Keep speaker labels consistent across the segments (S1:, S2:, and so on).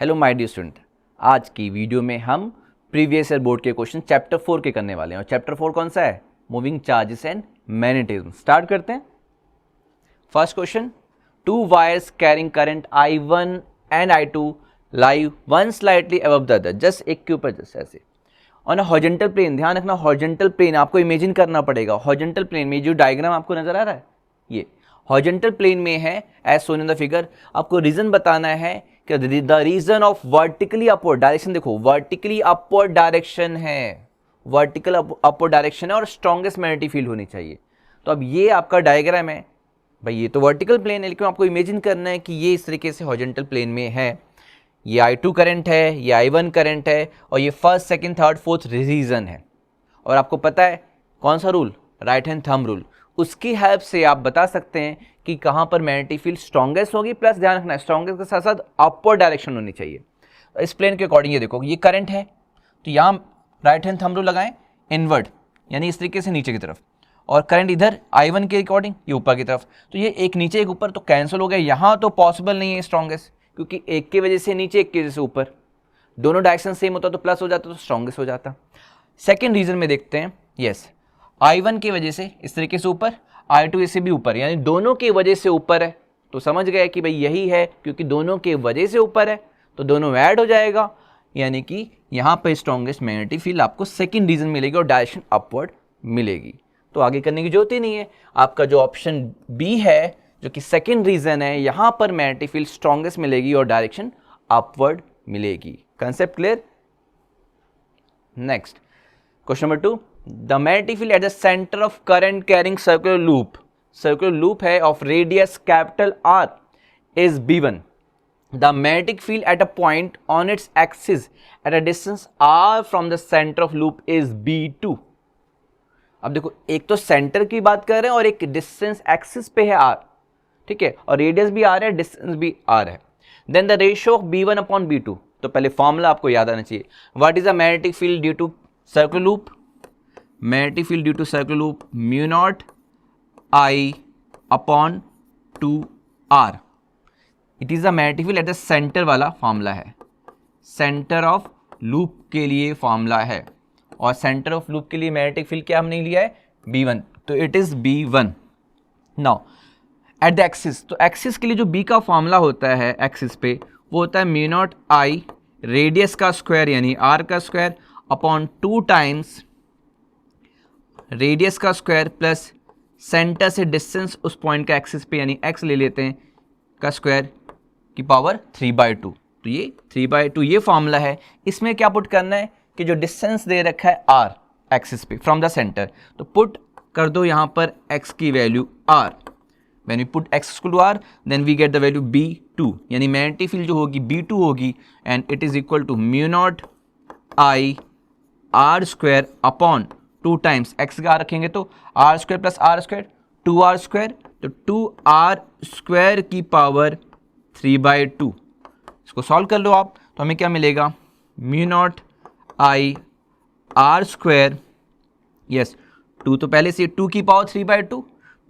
S1: Hello my dear student, आज की video में हम प्रीवियस ईयर बोर्ड के क्वेश्चन चैप्टर 4 के करने वाले हैं। और चैप्टर 4 कौन सा है? Moving charges and magnetism. Start करते हैं। First question, to wires carrying current I1 and I2 lie one slightly above the other, just एक के ऊपर जस्ट ऐसे ऑन अ हॉरिजॉन्टल प्लेन। ध्यान रखना, हॉरिजॉन्टल प्लेन आपको इमेजिन करना पड़ेगा। हॉरिजॉन्टल प्लेन में जो डायग्राम आपको नजर आ रहा है, ये हॉरिजॉन्टल प्लेन में है as shown in the figure. आपको रीजन बताना है कि the region of vertically upward direction, देखो वर्टिकली अपवर्ड डायरेक्शन है, वर्टिकल अपवर्ड डायरेक्शन है और स्ट्रॉन्गेस्ट मैग्नेटिक फील्ड होनी चाहिए। तो अब ये आपका डायग्राम है भाई, ये तो वर्टिकल प्लेन है, लेकिन आपको इमेजिन करना है कि ये इस तरीके से हॉरिजॉन्टल प्लेन में है। ये I2 करंट है, ये I1 करंट है और ये first second third fourth region है। और आपको पता है कौन सा rule? Right hand thumb rule. उसकी हेल्प से आप बता सकते हैं कि कहाँ पर मैग्नेटिक फील्ड स्ट्रॉन्गेस्ट होगी। प्लस ध्यान रखना, स्ट्रॉन्गेस्ट के साथ साथ अपवर्ड डायरेक्शन होनी चाहिए। इस प्लेन के अकॉर्डिंग ये देखो, ये करंट है तो यहाँ राइट हैंड थंब रूल लगाएं, इनवर्ड यानी इस तरीके से नीचे की तरफ, और करंट इधर I1 के अकॉर्डिंग ये ऊपर की तरफ। तो ये एक नीचे एक ऊपर तो कैंसिल हो गया। यहाँ तो पॉसिबल नहीं है स्ट्रॉन्गेस्ट, क्योंकि एक की वजह से नीचे एक की वजह से ऊपर, दोनों डायरेक्शन सेम होता तो प्लस हो जाता तो स्ट्रॉन्गेस्ट हो जाता। सेकेंड रीजन में देखते हैं, यस I1 की वजह से इस तरीके से ऊपर, I2 इससे भी ऊपर, यानी दोनों की वजह से ऊपर है। तो समझ गए कि भाई यही है, क्योंकि दोनों के वजह से ऊपर है तो दोनों ऐड हो जाएगा, यानी कि यहाँ पर स्ट्रॉन्गेस्ट मैग्नेटिक फील्ड आपको सेकेंड रीजन मिलेगी और डायरेक्शन अपवर्ड मिलेगी। तो आगे करने की जरूरत ही नहीं है। आपका जो ऑप्शन बी है, जो कि सेकेंड रीजन है, यहाँ पर मैग्नेटिक फील्ड स्ट्रॉन्गेस्ट मिलेगी और डायरेक्शन अपवर्ड मिलेगी। Concept clear? Next question number 2, the magnetic field at the centre of current carrying circular loop है of radius capital R is B1। The magnetic field at a point on its axis at a distance R from the centre of loop is B2। अब देखो, एक तो centre की बात कर रहे हैं और एक डिस्टेंस एक्सिस पे है R, ठीक है, और रेडियस भी R है, डिस्टेंस भी R है। Then the ratio of B1 upon B2। तो पहले फॉर्मूला आपको याद आना चाहिए। What is the magnetic field due to circular loop? Magnetic field due to circular loop mu naught I upon 2R। It is the magnetic field at the centre वाला formula है, centre of loop के लिए formula है। और centre of loop के लिए magnetic field क्या हमने लिया है? B1, तो it is B1। Now at the axis, तो एक्सिस के लिए जो B का फॉर्मूला होता है एक्सिस पे, वो होता है म्यू नॉट I रेडियस का स्क्वायर यानी R का स्क्वायर अपॉन 2 टाइम्स रेडियस का स्क्वायर प्लस सेंटर से डिस्टेंस उस पॉइंट का एक्सिस पे यानी x ले लेते हैं का स्क्वायर की पावर 3/2। तो ये 3/2 ये फॉर्मूला है। इसमें क्या पुट करना है कि जो डिस्टेंस दे रखा है R एक्सिस पे फ्रॉम द सेंटर, तो पुट कर दो यहाँ पर x की value R। When we put x equal to R, then we get the value B2, यानी मैग्नेटिक फील्ड जो होगी B2 होगी, and it is equal to mu naught I R square upon 2 times x का रखेंगे तो R square plus R square 2R square, तो 2R square की power 3/2। इसको सॉल्व कर लो आप, तो हमें क्या मिलेगा? Mu naught I R square, yes 2 तो पहले से 2 की पावर 3/2,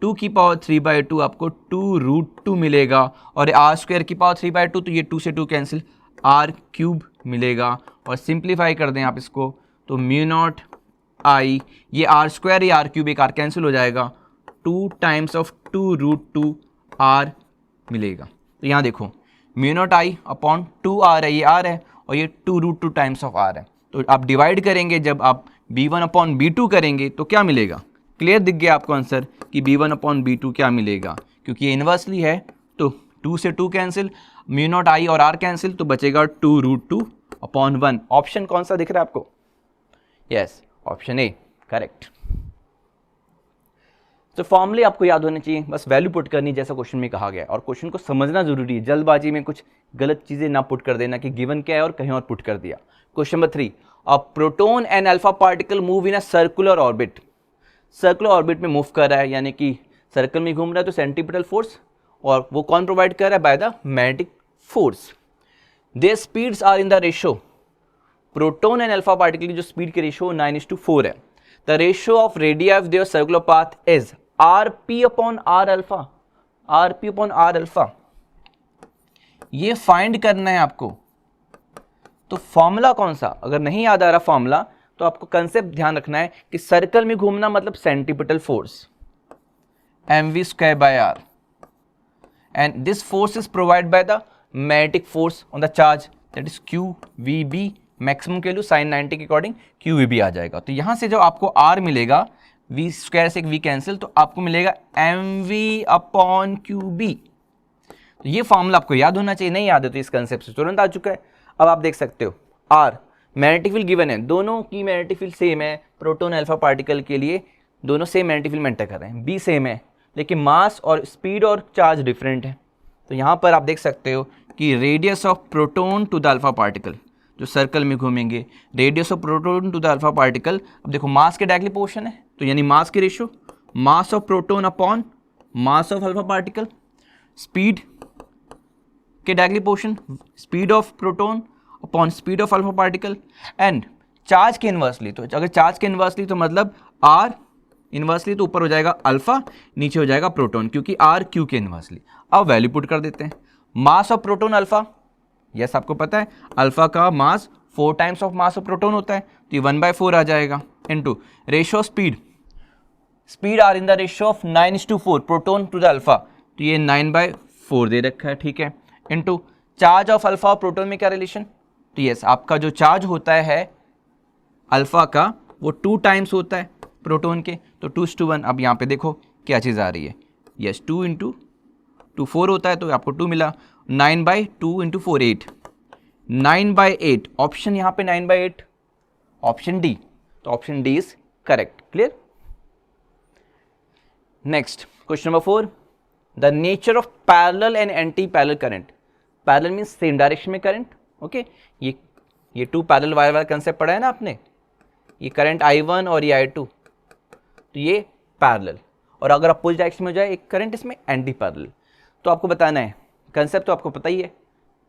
S1: 2 की पावर 3/2 आपको 2√2 मिलेगा, और R स्क्वायर की पावर 3/2, तो ये 2 से 2 कैंसिल, R क्यूब मिलेगा। और सिंप्लीफाई कर दें आप इसको, तो म्यू नॉट I, ये R स्क्वायर या R क्यूब एक R कैंसिल हो जाएगा, 2 टाइम्स ऑफ 2√2 R मिलेगा। तो यहाँ देखो mu naught I upon 2R है, ये R है, और ये 2√2 टाइम्स ऑफ R है। तो आप डिवाइड करेंगे, जब आप B1 अपॉन B2 करेंगे तो क्या मिलेगा? क्लियर दिख गया आपको आंसर कि B1 अपॉन B2 क्या मिलेगा, क्योंकि ये इन्वर्सली है। तो 2 से 2 कैंसिल, म्यू नॉट I और R कैंसिल, तो बचेगा 2√2 अपॉन 1। ऑप्शन कौन सा दिख रहा है आपको? Yes, option A correct. तो फॉर्मूले आपको याद होने चाहिए, बस वैल्यू पुट करनी जैसा क्वेश्चन में कहा गया, और क्वेश्चन को समझना जरूरी है। जल्दबाजी में कुछ गलत चीजें ना पुट कर देना कि गिवन क्या है और कहीं और पुट कर दिया। Question number 3, a proton and alpha particle move in a circular orbit. Circular orbit में मूव कर रहा है, यानी कि सर्कल में घूम रहा है, तो सेंट्रीपिटल फोर्स, और वो कौन प्रोवाइड कर रहा है? By the magnetic force. Their speeds are in the ratio, proton and alpha particle की जो स्पीड के रेशियो 9:4 है। The ratio of radius of their circular path is RP upon R alpha, RP upon R alpha. ये find करना है आपको तो formula कौन सा, अगर नहीं याद आ रहा फॉर्मूला तो आपको कंसेप्ट ध्यान रखना है कि सर्कल में घूमना मतलब centripetal force mv²/r and this force is provided by the magnetic force on the charge that is qvb, maximum value sin 90 के अकॉर्डिंग qvb आ जाएगा। तो यहाँ से जो आपको r मिलेगा v² से एक v कैंसिल, तो आपको मिलेगा mv/qb। तो ये फॉर्मूला आपको याद होना चाहिए, नहीं याद है तो इस कंसेप्ट से तुरंत आ चुका है। अब आप देख सकते हो r मैग्नेटिक फील्ड गिवन है, दोनों की मैग्नेटिक फील्ड सेम है, प्रोटॉन अल्फा पार्टिकल के लिए दोनों सेम मैग्नेटिक फील्ड में एंटर कर रहे हैं, b सेम है लेकिन मास और स्पीड और चार्ज डिफरेंट है। तो यहाँ पर आप देख सकते हो कि radius of proton to the alpha particle जो सर्कल में घूमेंगे, radius of proton to the alpha particle, अब देखो मास के डायरेक्टली पोर्शन है तो यानी मास की ratio mass of proton upon mass of alpha particle, speed के directly portion speed of proton upon speed of alpha particle, and charge के inversely, तो अगर चार्ज के इन्वर्सली तो मतलब r इन्वर्सली तो ऊपर हो जाएगा अल्फा, नीचे हो जाएगा प्रोटॉन, क्योंकि r q के इन्वर्सली। अब वैल्यू पुट कर देते हैं, mass of proton alpha, yes आपको पता है अल्फा का mass 4 times of mass of proton होता है, तो ये 1/4 आ जाएगा, into ratio speed, speed are in the ratio of 9:4 proton to the alpha, तो ये 9/4 दे रखा है, ठीक है, इनटू चार्ज ऑफ अल्फा और प्रोटॉन में क्या रिलेशन, तो यस आपका जो चार्ज होता है अल्फा का वो 2 टाइम्स होता है प्रोटॉन के, तो 2:1। अब यहाँ पे देखो क्या चीज़ आ रही है, यस 2 × 2 4 होता है तो आपको 2 मिला, 9/2 × 4 8, 9/8, ऑप्शन यहाँ पे 9/8, ऑप्शन डी, तो option D is correct. Clear. Next question number 4, the nature of parallel and anti parallel current. Parallel means same direction में करंट, ओके, ये 2 पैरेलल वायर वाला कंसेप्ट पढ़ा है ना आपने, ये करंट I1 और ये I2, तो ये पैरेलल, और अगर अपोजिट डायरेक्शन में हो जाए एक करंट इसमें एंटी पैरेलल। तो आपको बताना है कंसेप्ट, तो आपको पता ही है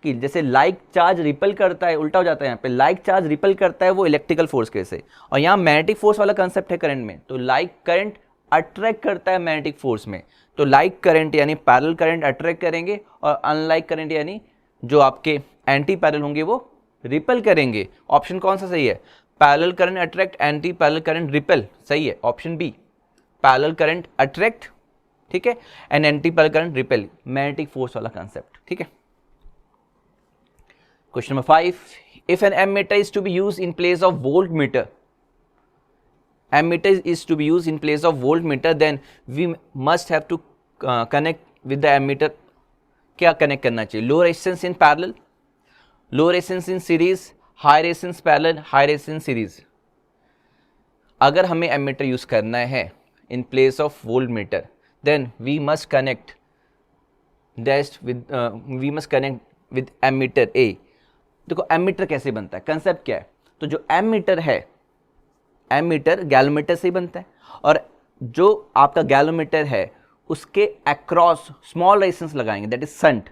S1: कि जैसे लाइक चार्ज रिपल करता है, उल्टा हो जाता है यहाँ पे, लाइक चार्ज रिपल करता है वो इलेक्ट्रिकल फोर्स के से, और यहाँ मैग्नेटिक फोर्स वाला कंसेप्ट है करंट में, तो लाइक करंट अट्रैक्ट करता है मैग्नेटिक फोर्स में, तो लाइक करंट यानी पैरेलल करंट अट्रैक्ट करेंगे और अनलाइक करंट यानी जो आपके एंटी पैरेलल होंगे वो रिपल करेंगे। ऑप्शन कौन सा सही है, parallel current attract, anti parallel current repel, सही है option B, parallel current attract, ठीक है, and anti parallel current repel, magnetic force वाला कंसेप्ट, ठीक है। Question number 5, if an ammeter is to be used in place of volt meter, ammeter is to be used in place of volt meter, then we must have to connect with the ammeter, क्या connect करना चाहिए, लो resistance in parallel, low resistance in series, high resistance parallel, high resistance series. अगर हमें ammeter use करना है in place of volt meter, then we must connect with ammeter a. देखो ammeter कैसे बनता है, कंसेप्ट क्या है, तो जो एमीटर है, एमीटर गैलोमीटर से ही बनता है, और जो आपका गैलोमीटर है उसके अक्रॉस स्मॉल रेजिस्टेंस लगाएंगे, दैट इज शंट,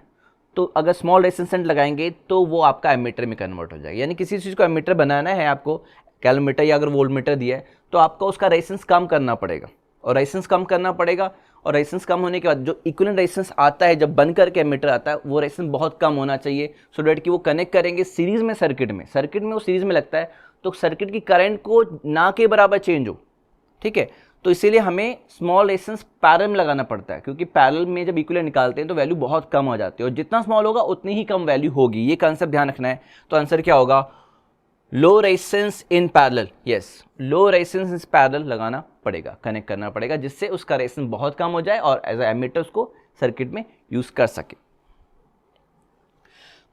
S1: तो अगर स्मॉल रेजिस्टेंस शंट लगाएंगे तो वो आपका एमीटर में कन्वर्ट हो जाएगा। यानी किसी चीज़ को एमीटर बनाना है आपको, गैलोमीटर या अगर वोल्टमीटर दिया है तो आपको उसका रेजिस्टेंस कम करना पड़ेगा, और रेजिस्टेंस कम करना पड़ेगा, और रेजिस्टेंस कम होने के बाद जो इक्विवेलेंट रेजिस्टेंस आता है जब बन करके एमीटर आता है वो रेजिस्टेंस बहुत कम होना चाहिए, सो डैट कि वो कनेक्ट करेंगे सीरीज में सर्किट में, सर्किट में वो सीरीज में लगता है तो सर्किट की करंट को ना के बराबर चेंज हो, ठीक है, तो इसीलिए हमें स्मॉल रेजिस्टेंस पैरेलल में लगाना पड़ता है, क्योंकि पैरेलल में जब इक्विवेलेंट निकालते हैं तो वैल्यू बहुत कम हो जाती है, और जितना स्मॉल होगा उतनी ही कम वैल्यू होगी, ये कंसेप्ट ध्यान रखना है। तो आंसर क्या होगा, लो resistance in parallel, yes low resistance in parallel लगाना पड़ेगा, कनेक्ट करना पड़ेगा, जिससे उसका रेजिस्टेंस बहुत कम हो जाए और एज ए एमीटर उसको सर्किट में यूज कर सके।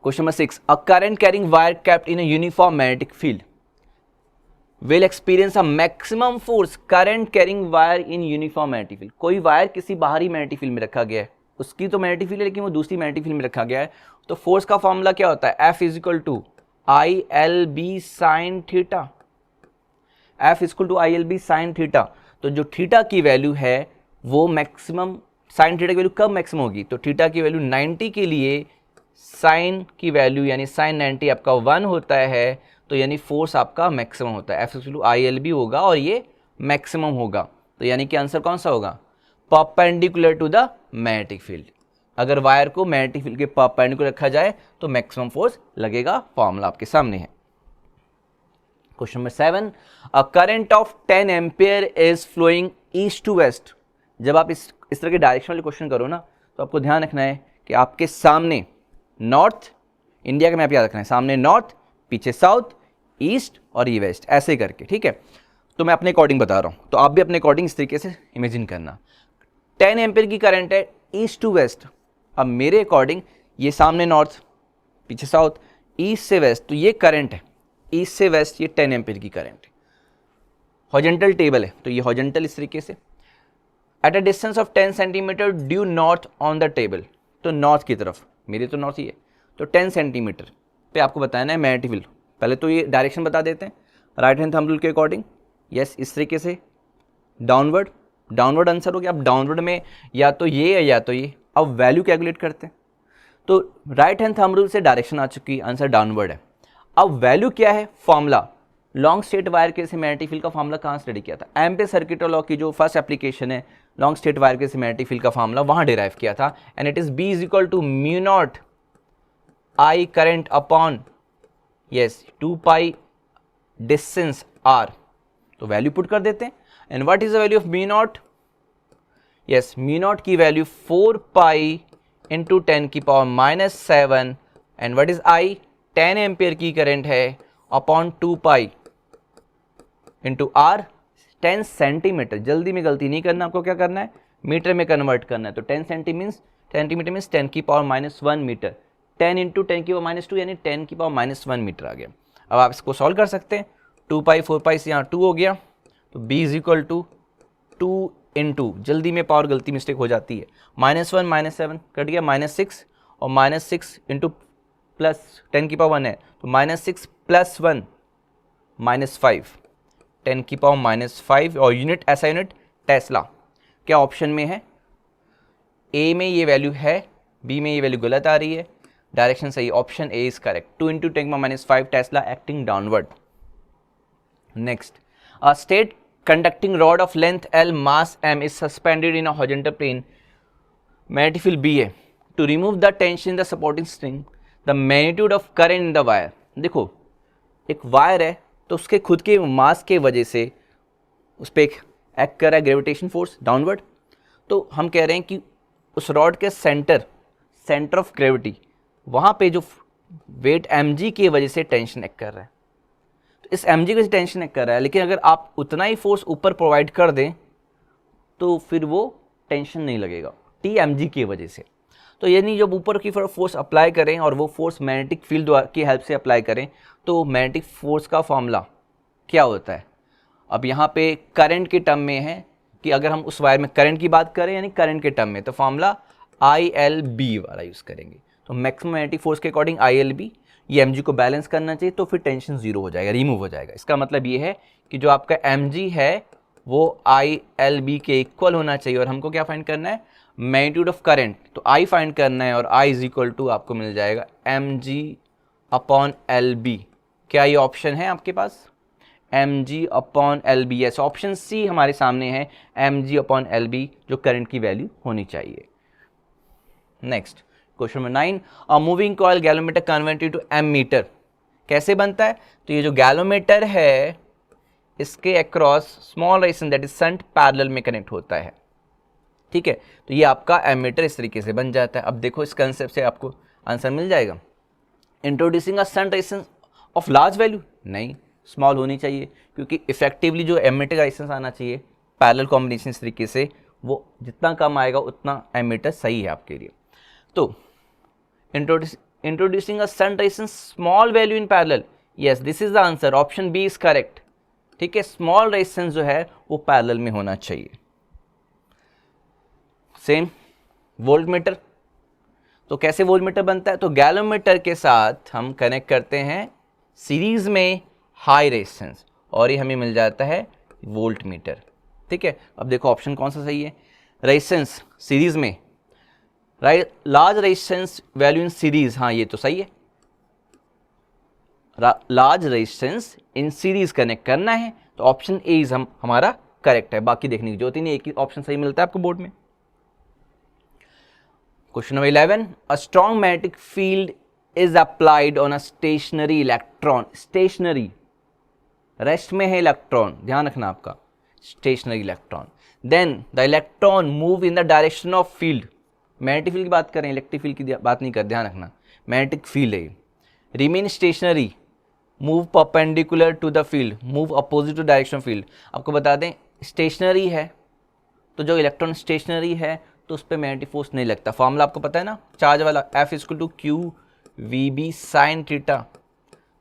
S1: Question number 6, a current carrying wire kept in a uniform magnetic field will experience a maximum force current carrying wire in uniform magnetic field। कोई वायर किसी बाहरी मैग्नेटिक फील्ड में रखा गया है, उसकी तो मैग्नेटिक फील्ड है लेकिन वो दूसरी मैग्नेटिक फील्ड में रखा गया है, तो फोर्स का फॉर्मूला क्या होता है, F = ILB sin theta, F = ILB sin theta, तो जो थीटा की वैल्यू है वो मैक्सिमम, साइन थीटा की वैल्यू कब मैक्सिमम होगी, तो थीटा की वैल्यू 90 के लिए साइन की वैल्यू यानी साइन 90 आपका 1 होता है, तो यानी फोर्स आपका मैक्सिमम होता है, F = ILB होगा और ये मैक्सिमम होगा, तो यानी कि आंसर कौन सा होगा, perpendicular to the magnetic field. अगर वायर को मैग्नेटिक फील्ड के परपेंडिकुलर रखा जाए तो मैक्सिमम फोर्स लगेगा, फॉर्मूला आपके सामने है। Question number 7, a current of 10 ampere is flowing east to west. जब आप इस तरह के डायरेक्शन वाले क्वेश्चन करो ना, तो आपको ध्यान रखना है कि आपके सामने नॉर्थ, इंडिया का मैप याद रखना है, सामने नॉर्थ, पीछे साउथ, ईस्ट और ये वेस्ट, ऐसे करके, ठीक है। तो मैं अपने अकॉर्डिंग बता रहा हूँ, तो आप भी अपने अकॉर्डिंग इस तरीके से इमेजिन करना। 10 एम्पियर की करंट है ईस्ट टू वेस्ट। अब मेरे अकॉर्डिंग ये सामने नॉर्थ, पीछे साउथ, ईस्ट से वेस्ट, तो ये करंट है ईस्ट से वेस्ट, ये 10 एम्पियर की करंट है। हॉरिजॉन्टल टेबल है, तो ये हॉरिजॉन्टल इस तरीके से। Eight a distance of 10 centimetre due north on the table, तो नॉर्थ की तरफ, मेरे तो नॉर्थ ही है, तो 10 सेंटीमीटर पे आपको बताना है मैग्नेटिक फील्ड। पहले तो ये डायरेक्शन बता देते हैं राइट हैंड थंब रूल के अकॉर्डिंग। यस, इस तरीके से डाउनवर्ड, डाउनवर्ड आंसर हो गया। अब डाउनवर्ड में या तो ये है या तो ये। अब वैल्यू कैलकुलेट करते हैं, तो राइट हैंड थंब रूल से डायरेक्शन आ चुकी है, आंसर डाउनवर्ड है। अब वैल्यू क्या है, फॉर्मूला, लॉन्ग स्ट्रेट वायर के से मैग्नेटिक फील्ड का फॉर्मूला कहाँ स्टडी किया था, एम्पीयर सर्किट लॉ की जो फर्स्ट एप्लीकेशन है लॉन्ग स्ट्रेट वायर के से मैग्नेटिक फील्ड का फॉर्मूला वहाँ डिराइव किया था। And it is B is equal to mu naught I current upon yes 2 pi distance R. तो वैल्यू पुट कर देते हैं। And what is the value of mu naught, yes mu naught की value 4 पाई into 10 की power -7। And what is I, 10 ampere की current है upon 2 pi into R, 10 centimetre. जल्दी में गलती नहीं करना, आपको क्या करना है, मीटर में कन्वर्ट करना है। तो 10 सेंटीमीटर मीन्स 10 की पावर -1 मीटर, 10 इंटू 10 की पावर -2 यानी 10 की पावर -1 मीटर आ गया। अब आप इसको सॉल्व कर सकते हैं। 2 पाई 4 पाई से यहाँ 2 हो गया, तो b is equal to 2 into, जल्दी में पावर गलती मिस्टेक हो जाती है, -1 -7 कट गया, -6 और -6 इंटू प्लस 10 की पावर 1 है, तो -6 प्लस 1 -5, 10 की पावर -5। और यूनिट ऐसा यूनिट टेस्ला। क्या ऑप्शन में है, ए में ये वैल्यू है, बी में ये वैल्यू गलत आ रही है, डायरेक्शन सही, option A is correct. 2 into 10 की power -5 Tesla acting downward. Next, a straight conducting rod of length L mass M is suspended in a horizontal plane, magnetic field B है। To remove the tension in the supporting string, the magnitude of current in the wire। देखो एक wire है, तो उसके खुद के मास के वजह से उस पर एक्ट कर रहा है ग्रेविटेशन फोर्स डाउनवर्ड। तो हम कह रहे हैं कि उस रॉड के सेंटर ऑफ ग्रेविटी, वहाँ पे जो वेट mg की वजह से टेंशन एक्ट कर रहा है, इस mg की टेंशन कर रहा है। लेकिन अगर आप उतना ही फोर्स ऊपर प्रोवाइड कर दें तो फिर वो टेंशन नहीं लगेगा टी mg की वजह से। तो यानी जब ऊपर की फोर्स अप्लाई करें और वो फोर्स मैग्नेटिक फील्ड की हेल्प से अप्लाई करें, तो मैग्नेटिक फोर्स का फॉर्मूला क्या होता है। अब यहाँ पे करंट के टर्म में है कि अगर हम उस वायर में करंट की बात करें यानी करंट के टर्म में, तो फॉर्मूला ILB वाला यूज़ करेंगे। तो मैक्सिमम मैग्नेटिक फोर्स के अकॉर्डिंग ILB, ये mg को बैलेंस करना चाहिए, तो फिर टेंशन जीरो हो जाएगा, रिमूव हो जाएगा। इसका मतलब ये है कि जो आपका mg है वो ILB के इक्वल होना चाहिए। और हमको क्या फाइंड करना है, मैग्नीट्यूड ऑफ करंट, तो I फाइंड करना है, और I इज इक्वल टू आपको मिल जाएगा mg अपॉन LB। क्या ये ऑप्शन है आपके पास, mg upon LB? Yes, option C हमारे सामने है, mg अपॉन LB, जो करंट की वैल्यू होनी चाहिए। Next, question number 9, a moving coil galvanometer converted to ammeter कैसे बनता है। तो ये जो गैलोमीटर है इसके across small resistance that is shunt parallel में कनेक्ट होता है, ठीक है। तो ये आपका एमीटर इस तरीके से बन जाता है। अब देखो इस कंसेप्ट से आपको आंसर मिल जाएगा। Introducing a shunt resistance of large value, नहीं, स्मॉल होनी चाहिए, क्योंकि इफेक्टिवली जो एमीटर का रेजिस्टेंस आना चाहिए पैरेलल कॉम्बिनेशन इस तरीके से, वो जितना कम आएगा उतना एमीटर सही है आपके लिए। तो introducing a shunt resistance small value in parallel, yes this is the answer, option B is correct, ठीक है। स्मॉल रेजिस्टेंस जो है वो पैरेलल में होना चाहिए। सेम वोल्टमीटर, तो कैसे वोल्टमीटर बनता है, तो गैलोमीटर के साथ हम कनेक्ट करते हैं सीरीज में हाई रेजिस्टेंस, और ये हमें मिल जाता है वोल्टमीटर, ठीक है। अब देखो ऑप्शन कौन सा सही है, रेजिस्टेंस सीरीज में, right, large resistance value in series, हाँ ये तो सही है, large resistance in series connect करना है, तो ऑप्शन ए इज हमारा करेक्ट है। बाकी देखने की जरूरत ही नहीं, एक ही ऑप्शन सही मिलता है आपको बोर्ड में। Question number 11, a strong magnetic field is applied on a stationary electron, stationary rest में है इलेक्ट्रॉन, ध्यान रखना आपका, stationary electron, then the electron move in the direction of field, magnetic field की बात करें, इलेक्ट्रिक फील्ड की बात नहीं कर, ध्यान रखना मैग्नेटिक फील्ड है, remain stationary, move perpendicular to the field, move opposite to direction of field. आपको बता दें स्टेशनरी है तो जो इलेक्ट्रॉन स्टेशनरी है तो उस पर मैग्नेटिक फोर्स नहीं लगता, फॉर्मूला आपको पता है ना चार्ज वाला, F = QVB sin थीटा।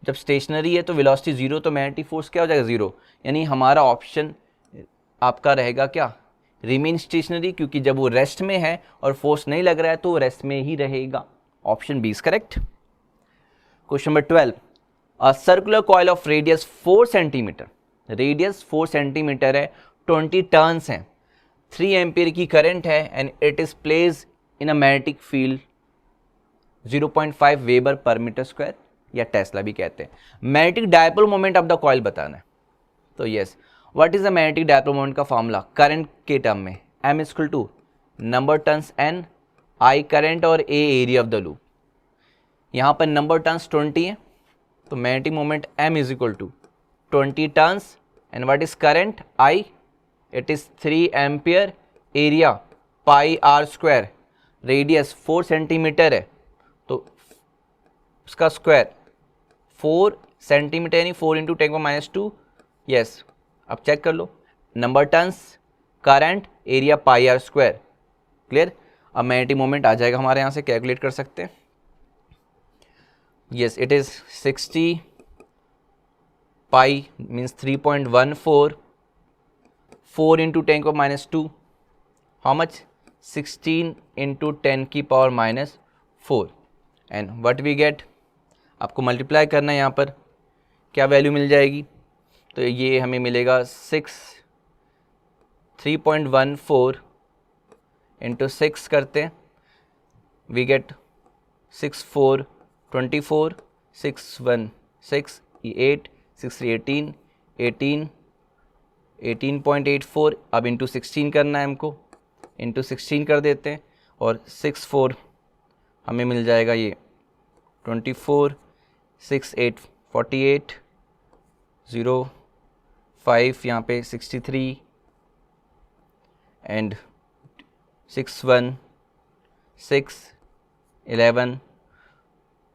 S1: जब स्टेशनरी है तो वेलोसिटी जीरो, तो मैग्नेटिक फोर्स क्या हो जाएगा, जीरो, यानी हमारा ऑप्शन आपका रहेगा क्या, रिमेन स्टेशनरी, क्योंकि जब वो रेस्ट में है और फोर्स नहीं लग रहा है तो वो रेस्ट में ही रहेगा, option B is correct. Question number 12, a circular coil of radius 4 centimetre, radius 4 centimetre है, 20 टर्न्स हैं, 3 एम्पियर की करंट है and it is place in a magnetic field 0.5 weber per metre square, या टेस्ला भी कहते हैं। Magnetic dipole moment of the coil बताना है, तो yes, what is the magnetic dipole moment का फॉर्मूला करंट के टर्म में, M = number turns N, I current और A area of the loop. यहाँ पर नंबर टर्न्स 20 है तो magnetic moment M = 20 turns and what is current I, it is 3 ampere, area πr², radius 4 centimetre है तो उसका स्क्वायर 4 सेंटीमीटर यानी 4 × 10⁻², yes, अब चेक कर लो, number turns, current, area πr², clear. अब मैग्नेटिक मोमेंट आ जाएगा हमारे यहाँ से, कैलकुलेट कर सकते हैं, yes, it is 60 pi means 3.14, 4 × 10⁻², how much, 16 × 10⁻⁴, and what we get, आपको मल्टीप्लाई करना है, यहाँ पर क्या वैल्यू मिल जाएगी, तो ये हमें मिलेगा 3.14 × 6 करते हैं, वी गेट 6 4 24, 6 1 6, 8 6 3 18, 18.84, अब इंटू 16 करना है हमको, इंटू 16 कर देते हैं और 6 4 हमें मिल जाएगा ये 24, 6 8 48, 0 5 यहाँ पे 63 एंड 6 1 6 11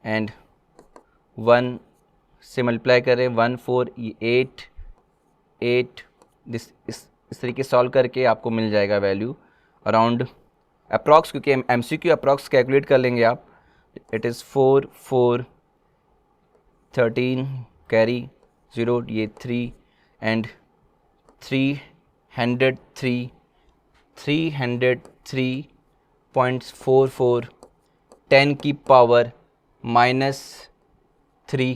S1: एंड 1 से मल्टीप्लाई करें 1 4 8 8, इस तरीके सॉल्व करके आपको मिल जाएगा वैल्यू अराउंड अप्रॉक्स, क्योंकि MCQ अप्रॉक्स कैलकुलेट कर लेंगे आप, इट इज़ 4 4 13 कैरी 0, ये 3 एंड 303.44 10⁻⁻3,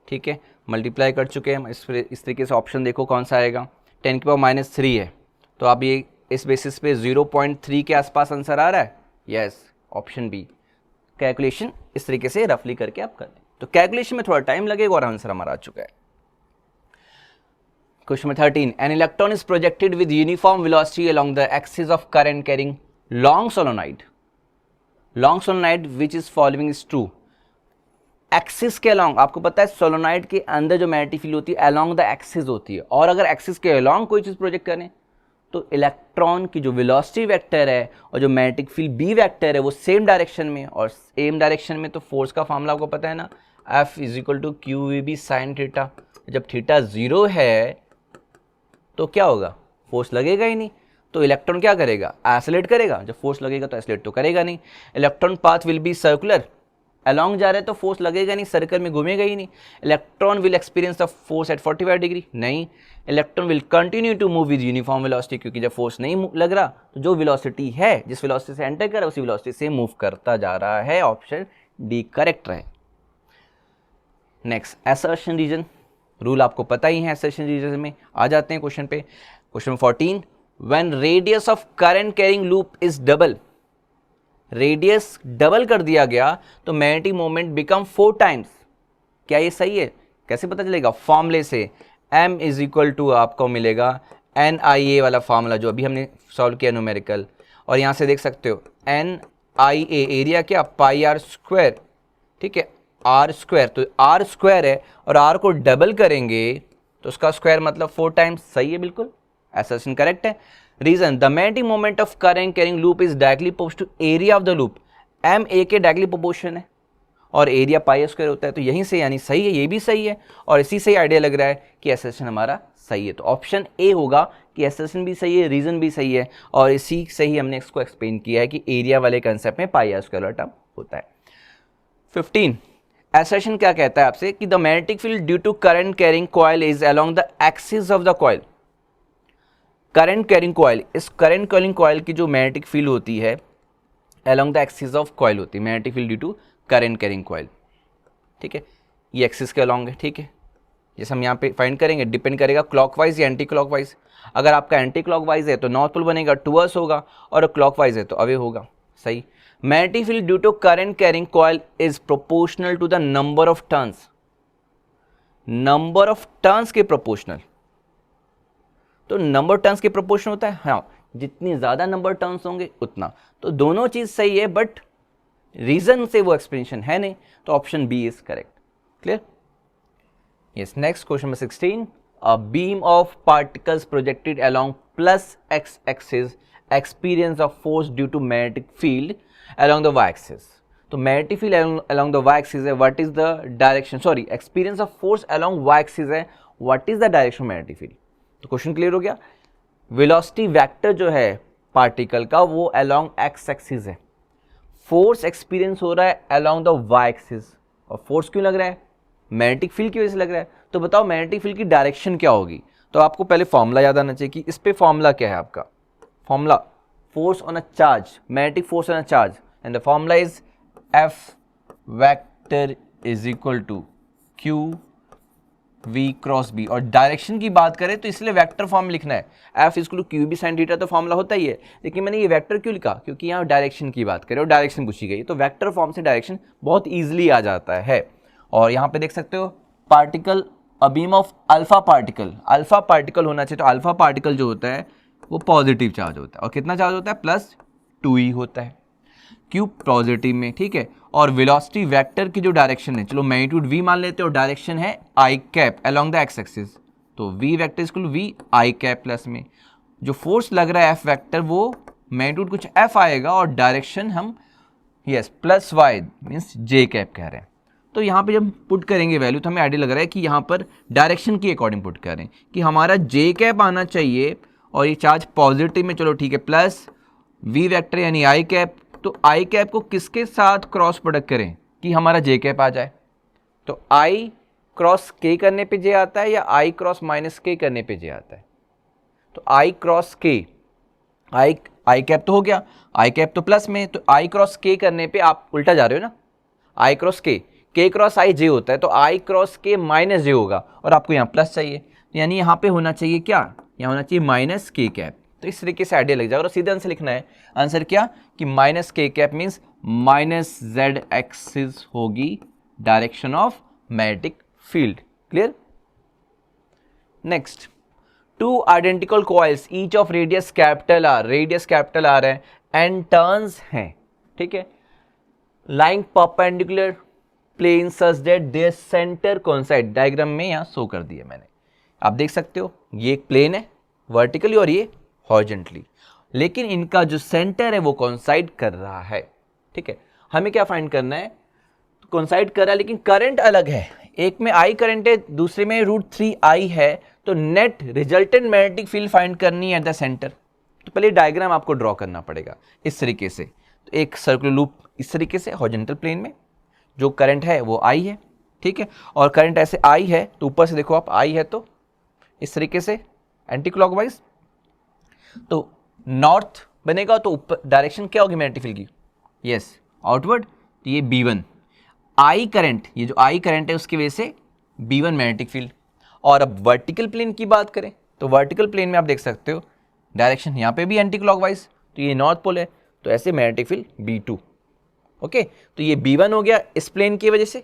S1: ठीक है, मल्टीप्लाई कर चुके हैं हम, इस तरीके से ऑप्शन देखो कौन सा आएगा, 10⁻⁻3 है, तो आप ये इस बेसिस पे 0.3 के आसपास आंसर आ रहा है, यस, ऑप्शन बी। कैलकुलेशन इस तरीके से रफली करके आप कर लें, तो कैलकुलेशन में थोड़ा टाइम लगेगा और आंसर हमारा आ चुका है। Question number 13, an electron is projected with uniform velocity along the axis of current carrying long solenoid which is following is true. Axis के अलोंग, आपको पता है सोलोनाइड के अंदर जो मैग्नेटिक फील्ड होती है अलोंग द एक्सिस होती है, और अगर एक्सिस के अलोंग कोई चीज़ प्रोजेक्ट करें तो इलेक्ट्रॉन की जो वेलोसिटी वेक्टर है और जो मैग्नेटिक फील्ड बी वेक्टर है वो सेम डायरेक्शन में, और सेम डायरेक्शन में तो फोर्स का फॉर्मूला आपको पता है ना, F = QVB sin थीटा। जब थीटा 0 है तो क्या होगा, फोर्स लगेगा ही नहीं, तो इलेक्ट्रॉन क्या करेगा, एसिलेट करेगा, जब फोर्स लगेगा तो एसिलेट तो करेगा नहीं, electron path will be circular, along जा रहे तो फोर्स लगेगा नहीं, सर्कल में घूमेगा ही नहीं, electron will experience the force at 45 degree, नहीं, electron will continue to move with uniform velocity, क्योंकि जब फोर्स नहीं लग रहा तो जो वेलोसिटी है, जिस वेलोसिटी से एंटर कर रहा है उसी वेलोसिटी से मूव करता जा रहा है, ऑप्शन डी करेक्ट रहे। नेक्स्ट, असर्शन रीजन, रूल आपको पता ही है, असर्शन रीजन में आ जाते हैं क्वेश्चन पे। Question 14, when radius of current carrying loop is double, radius double कर दिया गया तो मैग्नेटिक मोमेंट बिकम 4 टाइम्स, क्या ये सही है, कैसे पता चलेगा, फॉर्मूले से M = आपको मिलेगा NIA वाला फार्मूला जो अभी हमने सॉल्व किया न्यूमेरिकल, और यहाँ से देख सकते हो NIA एरिया क्या πr², ठीक है, r², तो r² है और r को डबल करेंगे तो उसका स्क्वायर मतलब 4 टाइम्स, सही है बिल्कुल, असर्शन करेक्ट है। Reason, the magnetic moment of current carrying loop is directly proportional to area of the loop, M A के डायरेक्टली प्रोपोर्शन है और एरिया पाई स्क्वायर होता है, तो यहीं से यानी सही है, ये भी सही है और इसी से आइडिया लग रहा है कि असर्शन हमारा सही है। तो ऑप्शन ए होगा कि असर्शन भी सही है, रीजन भी सही है और इसी से ही हमने इसको एक्सप्लेन किया है कि एरिया वाले कंसेप्ट में पाई स्क्वायर वाला टर्म होता है। 15 असर्शन क्या कहता है आपसे कि the magnetic field due to current carrying coil is along the axis of the coil. Current carrying coil, इस करंट कैरिंग कॉइल की जो मैग्नेटिक फील्ड होती है along the axis of coil होती है, magnetic field due to current carrying coil, ठीक है, ये एक्सिस के अलोंग है, ठीक है। जैसे हम यहाँ पे फाइंड करेंगे डिपेंड करेगा क्लॉकवाइज या एंटी क्लॉकवाइज। अगर आपका एंटी क्लॉकवाइज है तो नॉर्थ पोल बनेगा टुवर्ड्स होगा और क्लॉकवाइज है तो अवे होगा, सही। Magnetic field due to current carrying coil is proportional to the number of turns, number of turns के प्रोपोर्शनल, तो नंबर टर्न्स के प्रोपोर्शनल होता है, हाँ, जितनी ज्यादा नंबर टर्न्स होंगे उतना, तो दोनों चीज सही है बट रीजन से वो एक्सप्लेनेशन है नहीं, तो option B is correct. Clear? Yes, next question number 16, a beam of particles projected along plus x axis experience of force due to magnetic field along the y axis. तो magnetic field along the y axis है, what is the direction, sorry experience of force along y axis है, what is the direction of magnetic field. तो question clear हो गया। Velocity vector जो है particle का वो अलोंग एक्स एक्सिस है, फोर्स एक्सपीरियंस हो रहा है अलोंग द वाई एक्सिस, और फोर्स क्यों लग रहा है, मैग्नेटिक फील्ड की वजह से लग रहा है। तो बताओ मैग्नेटिक फील्ड की डायरेक्शन क्या होगी। तो आपको पहले फॉर्मूला याद आना चाहिए कि इस पे फॉर्मूला क्या है आपका, formula force on a charge, magnetic force on a charge, and the formula is F vector is equal to Q V cross B. और डायरेक्शन की बात करें तो इसलिए वेक्टर फॉर्म लिखना है, F is to Q B sine theta, तो formula होता ही है, लेकिन मैंने ये वेक्टर क्यों लिखा, क्योंकि यहाँ डायरेक्शन की बात करें और डायरेक्शन पूछी गई, तो वेक्टर फॉर्म से डायरेक्शन बहुत ईजिली आ जाता है। और यहाँ पे देख सकते हो particle, a beam of alpha particle, alpha particle होना चाहिए, तो अल्फा पार्टिकल जो होता है वो पॉजिटिव चार्ज होता है, और कितना चार्ज होता है, +2e होता है, क्यू पॉजिटिव में, ठीक है। और वेलोसिटी वेक्टर की जो डायरेक्शन है, चलो मैग्नीट्यूड v मान लेते हो, डायरेक्शन है i cap along the x axis, तो v vector is equal v i cap plus में जो फोर्स लग रहा है f वेक्टर वो मैग्नीट्यूड कुछ f आएगा और डायरेक्शन हम yes plus y means j cap कह रहे हैं। तो यहाँ पे जब पुट करेंगे वैल्यू तो हमें आइडिया लग रहा है कि यहाँ पर डायरेक्शन की अकॉर्डिंग पुट कर रहे हैं कि हमारा j कैप आना चाहिए और ये चार्ज पॉजिटिव में, चलो ठीक है, प्लस v वेक्टर यानी आई कैप, तो आई कैप को किसके साथ क्रॉस प्रोडक्ट करें कि हमारा जे कैप आ जाए, तो आई क्रॉस के करने पे जे आता है या आई क्रॉस माइनस के करने पे जे आता है, तो आई क्रॉस के, आई कैप तो हो गया, आई कैप तो प्लस में, तो आई क्रॉस के करने पे आप उल्टा जा रहे हो ना, आई क्रॉस के क्रॉस आई जे होता है, तो आई क्रॉस के माइनस जे होगा और आपको यहाँ प्लस चाहिए, तो यानी यहाँ पे होना चाहिए क्या, यहाँ होना चाहिए माइनस के कैप। तो इस तरीके से आइडिया लग जाएगा और सीधे आंसर लिखना है, आंसर क्या कि minus k cap means minus z axis होगी direction of magnetic field. Clear? Next, two identical coils each of radius capital R है एंड टर्न्स हैं, ठीक है, lying perpendicular plane such that their centre coincide, diagram में यहाँ show कर दिया मैंने, आप देख सकते हो ये एक प्लेन है वर्टिकली और ये हॉरिजॉन्टली, लेकिन इनका जो सेंटर है वो कोइंसाइड कर रहा है, ठीक है। हमें क्या फाइंड करना है, तो कोइंसाइड कर रहा है लेकिन करंट अलग है, एक में आई करंट है दूसरे में √3i है, तो net resultant magnetic field find करनी है एट द सेंटर। तो पहले डायग्राम आपको ड्रॉ करना पड़ेगा इस तरीके से, तो एक सर्कुलर लूप इस तरीके से हॉरिजॉन्टल प्लेन में, जो करंट है वो आई है, ठीक है, और करंट ऐसे आई है तो ऊपर से देखो आप आई है तो इस तरीके से एंटी क्लॉकवाइज, तो नॉर्थ बनेगा, तो ऊपर डायरेक्शन क्या होगी मैग्नेटिक फील्ड की, यस आउटवर्ड, तो ये B1 आई करंट, ये जो आई करंट है उसकी वजह से B1 मैग्नेटिक फील्ड। और अब वर्टिकल प्लेन की बात करें तो वर्टिकल प्लेन में आप देख सकते हो डायरेक्शन यहाँ पे भी एंटी क्लॉकवाइज, तो ये नॉर्थ पोल है, तो ऐसे मैग्नेटिक फील्ड B2, ओके। तो ये B1 हो गया इस प्लेन की वजह से,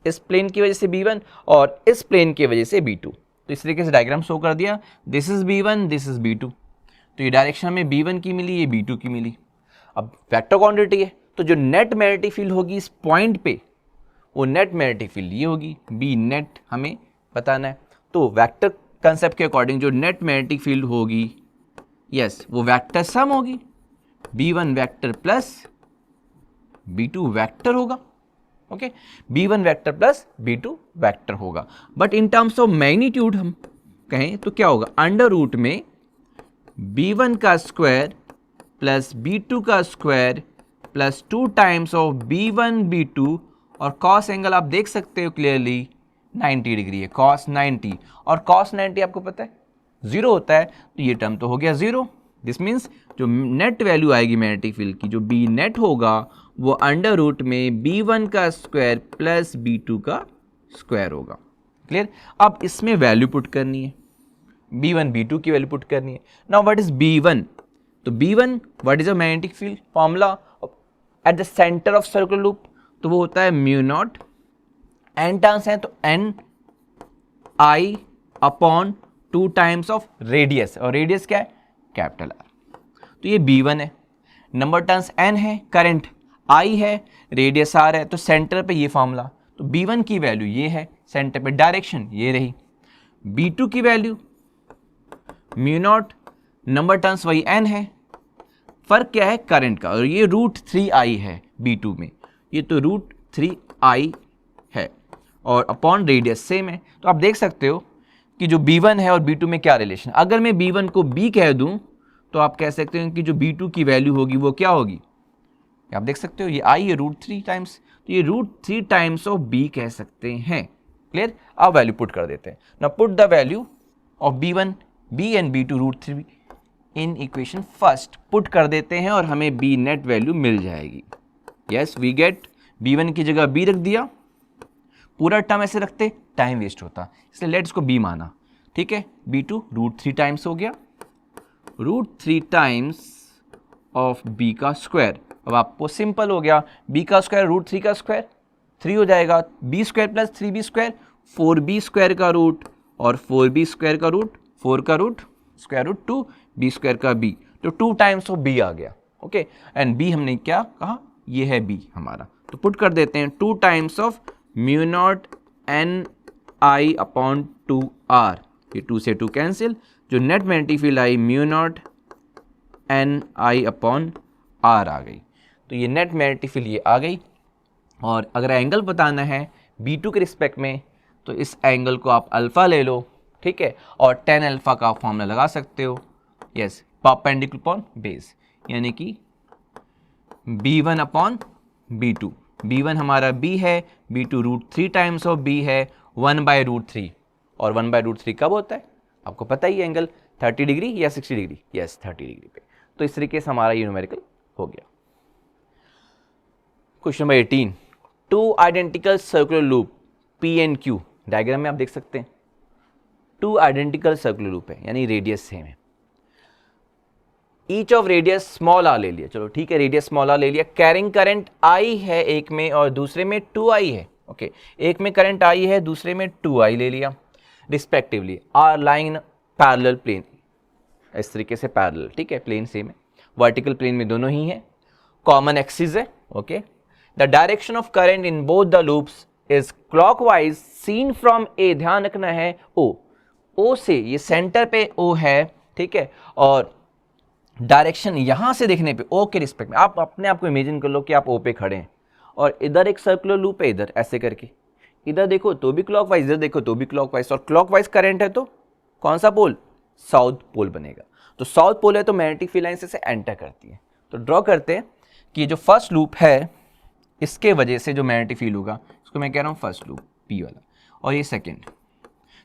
S1: इस प्लेन की वजह से B1 और इस प्लेन की वजह से B2, तो इस तरीके से डायग्राम शो कर दिया, this is B1 this is B2, तो ये डायरेक्शन हमें B1 की मिली, ये B2 की मिली। अब वेक्टर क्वांटिटी है तो जो नेट मैग्नेटिक फील्ड होगी इस पॉइंट पे, वो नेट मैग्नेटिक फील्ड ये होगी, बी नेट हमें बताना है। तो वेक्टर कंसेप्ट के अकॉर्डिंग जो नेट मैग्नेटिक फील्ड होगी, यस, वो वेक्टर सम होगी, B1 vector plus B2 vector होगा। Okay, B1 vector plus B2 vector होगा। But in terms of magnitude हम कहें तो क्या होगा, अंडर रूट में B1 का स्क्वायर प्लस B2 का square plus 2 times of B1 B2, और कॉस एंगल आप देख सकते हो क्लियरली 90 डिग्री है, कॉस 90, और कॉस 90 आपको पता है 0 होता है, तो ये टर्म तो हो गया 0। दिस मीन्स जो नेट वैल्यू आएगी मैग्नेटिक फील्ड की, जो बी नेट होगा वो अंडर रूट में B1 का स्क्वायर प्लस B2 का स्क्वायर होगा। क्लियर? अब इसमें वैल्यू पुट करनी है, B1 B2 की वैल्यू पुट करनी है। Now what is B1? तो B1 what is a magnetic field formula eight the centre of circular loop, तो वो होता है म्यू नॉट, एन टर्न्स हैं तो N I upon 2 times of radius, और रेडियस क्या है, कैपिटल आर। तो ये B1 है, नंबर टर्न्स n है, करंट I है, रेडियस r है, तो सेंटर पे ये फॉर्मूला, तो B1 की वैल्यू ये है, सेंटर पे डायरेक्शन ये रही। B2 की value mu naught, number turns वही n है, फर्क क्या है करंट का, और ये √3i है B2 में, ये तो √3i है, और अपॉन रेडियस सेम है। तो आप देख सकते हो कि जो B1 है और B2 में क्या रिलेशन। अगर मैं B1 को B कह दूं तो आप कह सकते हो कि जो B2 की वैल्यू होगी वो क्या होगी, आप देख सकते हो ये I है √3 टाइम्स, तो ये √3 टाइम्स ऑफ B कह सकते हैं। क्लियर? अब वैल्यू पुट कर देते हैं। Now put the value of B1, B and B2 √3 in equation first, put कर देते हैं और हमें B नेट वैल्यू मिल जाएगी। यस, वी गेट B1 की जगह B रख दिया, पूरा टर्म ऐसे रखते टाइम वेस्ट होता, इसलिए लेट्स को B माना। ठीक है, B2 √3 टाइम्स हो गया, √3 टाइम्स ऑफ B का स्क्वायर। अब आपको सिंपल हो गया, B का स्क्वायर √3 का स्क्वायर 3 हो जाएगा, B square plus 3B square 4B square का रूट, और 4B स्क्वायर का रूट 4 का root square root 2, B square का B, तो 2 टाइम्स ऑफ B आ गया। ओके, एंड B हमने क्या कहा, ये है B हमारा, तो पुट कर देते हैं 2 times of mu not an I upon 2R, ये 2 से 2 कैंसिल, जो net magnetic field I mu not an I upon R आ गई। तो ये नेट मैग्नेटिक फील्ड ये आ गई, और अगर एंगल बताना है B2 के रिस्पेक्ट में तो इस एंगल को आप अल्फा ले लो, ठीक है, और tan अल्फा का फॉर्मूला लगा सकते हो। यस, परपेंडिकुलर अपॉन बेस, यानी कि B1 अपॉन B2, B1 हमारा B है, B2 √3 टाइम्स ऑफ B है, 1/√3, और 1/√3 कब होता है आपको पता ही है, एंगल 30 डिग्री या 60 डिग्री, यस 30 डिग्री पे। तो इस तरीके से हमारा ये न्यूमेरिकल हो गया। Question number 18, 2 identical circular loop P and Q, diagram में आप देख सकते हैं 2 आइडेंटिकल सर्कुलर लूप है, यानी रेडियस सेम है, each of radius small r ले लिया, चलो ठीक है, रेडियस स्मॉल r ले लिया, कैरिंग करंट I है एक में और दूसरे में 2I है। ओके, एक में करंट I है, दूसरे में 2I ले लिया, respectively are lying in parallel plane, इस तरीके से पैरेलल, ठीक है, प्लेन सेम है, वर्टिकल प्लेन में दोनों ही है, कॉमन एक्सिस है। Okay, the direction of current in both the loops is clockwise seen from A, ध्यान रखना है O से, ये सेंटर पे O है, ठीक है, और डायरेक्शन यहां से देखने पे O के रिस्पेक्ट में आप अपने आप को इमेजिन कर लो कि आप O पे खड़े हैं और इधर एक सर्कुलर लूप है, इधर ऐसे करके, इधर देखो तो भी क्लॉकवाइज, इधर देखो तो भी क्लॉकवाइज, और क्लॉकवाइज करंट है तो कौन सा पोल, साउथ पोल बनेगा। तो साउथ पोल है तो मैग्नेटिक फील्ड लाइन से एंटर करती है। तो ड्रॉ करते हैं कि जो फर्स्ट लूप है इसके वजह से जो मैग्नेटिक फील्ड होगा, इसको मैं कह रहा हूँ फर्स्ट लूप P वाला, और ये सेकेंड,